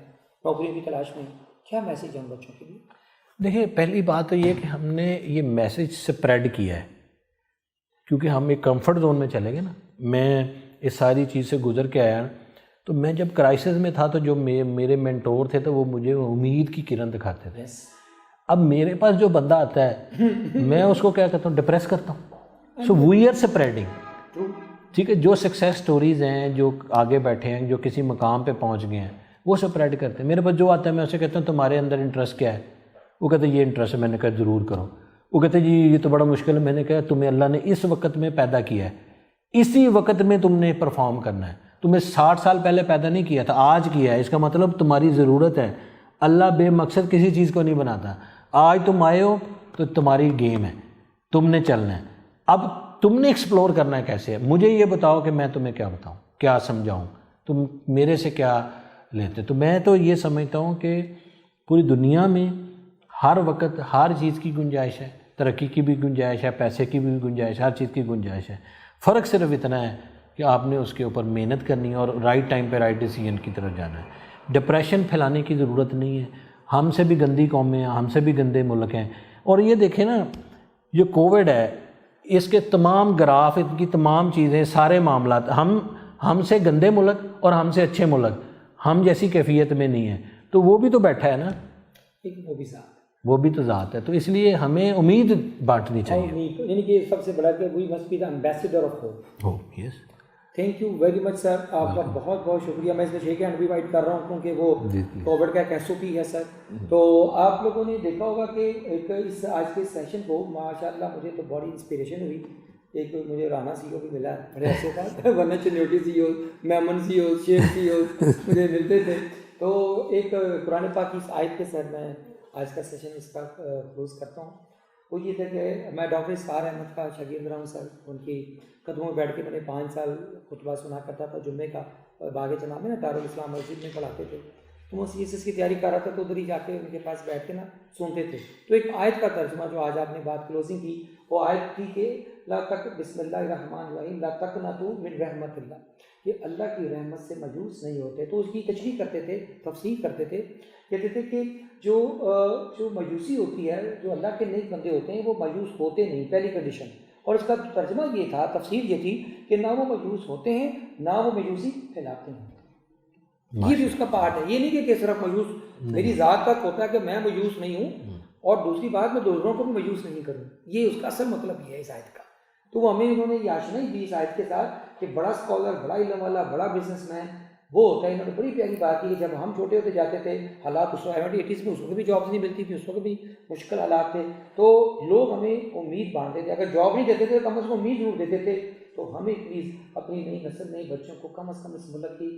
نوکریوں کی تلاش میں. کیا میسج ہے ان بچوں کے لیے؟ دیکھیں، پہلی بات تو یہ کہ ہم نے یہ میسج اسپریڈ کیا ہے کیونکہ ہم ایک کمفرٹ زون میں چلے گئے نا. میں اس ساری چیز سے گزر کے آیا، تو میں جب کرائسس میں تھا تو جو میرے مینٹور تھے تو وہ مجھے امید کی کرن دکھاتے تھے. اب میرے پاس جو بندہ آتا ہے میں اس کو کیا کرتا ہوں، ڈپریس کرتا ہوں. سو وی آر اسپریڈنگ. ٹھیک ہے. جو سکسیس سٹوریز ہیں, جو آگے بیٹھے ہیں, جو کسی مقام پہ پہنچ گئے ہیں, وہ سپریڈ کرتے ہیں. میرے پاس جو آتا ہے میں اسے کہتا ہوں تمہارے اندر انٹرسٹ کیا ہے؟ وہ کہتے ہیں یہ انٹرسٹ ہے. میں نے کہا ضرور کرو. وہ کہتے ہیں جی یہ تو بڑا مشکل ہے. میں نے کہا تمہیں اللہ نے اس وقت میں پیدا کیا ہے, اسی وقت میں تم نے پرفارم کرنا ہے. تمہیں 60 سال پہلے پیدا نہیں کیا تھا, آج کیا ہے. اس کا مطلب تمہاری ضرورت ہے. اللہ بے مقصد کسی چیز کو نہیں بناتا. آج تم آئے ہو تو تمہاری گیم ہے, تم نے چلنا ہے. اب تم نے ایکسپلور کرنا ہے کیسے ہے. مجھے یہ بتاؤ کہ میں تمہیں کیا بتاؤں, کیا سمجھاؤں, تم میرے سے کیا لیتے. تو میں تو یہ سمجھتا ہوں کہ پوری دنیا میں ہر وقت ہر چیز کی گنجائش ہے. ترقی کی بھی گنجائش ہے, پیسے کی بھی گنجائش ہے, ہر چیز کی گنجائش ہے. فرق صرف اتنا ہے کہ آپ نے اس کے اوپر محنت کرنی ہے اور رائٹ ٹائم پہ رائٹ ڈیسیجن کی طرف جانا ہے. ڈپریشن پھیلانے کی ضرورت نہیں ہے. ہم سے بھی گندی قومیں ہیں, ہم سے بھی گندے ملک ہیں. اور یہ دیکھیں نا, یہ کووڈ ہے, اس کے تمام گراف, ان کی تمام چیزیں, سارے معاملات, ہم سے گندے ملک اور ہم سے اچھے ملک, ہم جیسی کیفیت میں نہیں ہیں. تو وہ بھی تو بیٹھا ہے نا, وہ بھی تو ذات ہے. تو اس لیے ہمیں امید بانٹنی چاہیے. یعنی کہ سب سے بڑا کہ we must be the ambassador of hope. Yes, thank you very much sir, آپ کا بہت بہت شکریہ. میں اس میں شیک ہینڈ بھی وائٹ کر رہا ہوں کیونکہ وہ کووڈ کا ایک ایس او پی ہے سر. تو آپ لوگوں نے دیکھا ہوگا کہ ایک اس آج کے سیشن کو ماشاء اللہ مجھے تو بڑی انسپریشن ہوئی. ایک مجھے رانا سی او بھی ملا ہے بڑے عرصے بعد, ورنہ چنیوٹی سی او, میمن سی او, شیخ سی او مجھے ملتے تھے. تو ایک قرآن پاک کی آیت کے سر میں آج کا سیشن اس کا کلوز کرتا ہوں. وہ یہ تھا کہ میں ڈاکٹر اسقار احمد کا شاگرد رہا ہوں سر. ان کی قدموں میں بیٹھ کے میں نے 5 سال خطبہ سنا کرتا تھا جمعے کا, باغ جناب میں نا دارالاسلام مسجد میں پڑھاتے تھے. تو وہ سی ایس ایس کی تیاری کر رہا تھا تو ادھر ہی جا کے ان کے پاس بیٹھ کے نا سنتے تھے. تو ایک آیت کا ترجمہ جو آج آپ نے بات کلوزنگ کی, وہ آیت تھی کہ لا تک بسم اللہ الرحمن الرحیم لا تقنطوا من رحمت اللہ, کہ اللہ کی رحمت سے مایوس نہیں ہوتے. تو اس کی تشریح کرتے تھے, تفسیر کرتے تھے, کہتے تھے کہ جو مایوسی ہوتی ہے, جو اللہ کے نیک بندے ہوتے ہیں وہ مایوس ہوتے نہیں, پہلی کنڈیشن. اور اس کا ترجمہ یہ تھا, تفسیر یہ تھی کہ نہ وہ مایوس ہوتے ہیں نہ وہ مایوسی پھیلاتے ہیں. یہ بھی اس کا پارٹ ہے. یہ نہیں کہ صرف مایوس میری ذات تک ہوتا ہے کہ میں مایوس نہیں ہوں, اور دوسری بات میں دوسروں کو بھی مایوس نہیں کروں. یہ اس کا اصل مطلب یہ ہے اس آیت کا. تو وہ ہمیں انہوں نے یہ آشنائی دی اس آیت کے ساتھ کہ بڑا اسکالر, بڑا علم والا, بڑا بزنس مین وہ ہوتا ہے. انہوں نے بڑی پیاری بات کی کہ جب ہم چھوٹے ہوتے جاتے تھے, حالات اس وقت 70-80s میں اس وقت بھی جابس نہیں ملتی تھی, اس وقت بھی مشکل حالات تھے, تو لوگ ہمیں امید باندھتے تھے. اگر جاب نہیں دیتے تھے تو کم از کم امید ضرور دیتے تھے. تو ہمیں پلیز اپنی نئی نسل, نئے بچوں کو کم از کم اس ملک کی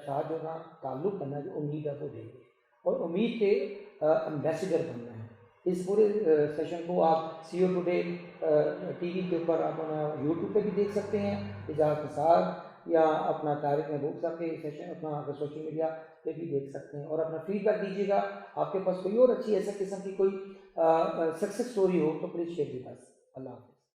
ساتھ جو نا تعلق کرنا, جو امید ہے وہ دیں گے, اور امید کے امبیسڈر بننا ہے. اس پورے سیشن کو آپ سی او ٹوڈے ٹی وی کے اوپر, آپ یوٹیوب پہ بھی دیکھ سکتے ہیں اجازت کے ساتھ, یا اپنا طارق محبوب صاحب کے سیشن اپنا سوشل میڈیا پہ بھی دیکھ سکتے ہیں. اور اپنا فیڈ بیک دیجیے گا. آپ کے پاس کوئی اور اچھی ایسا قسم کی کوئی سکسیس اسٹوری ہو تو پلیز شیئر بھی کر. اللہ حافظ.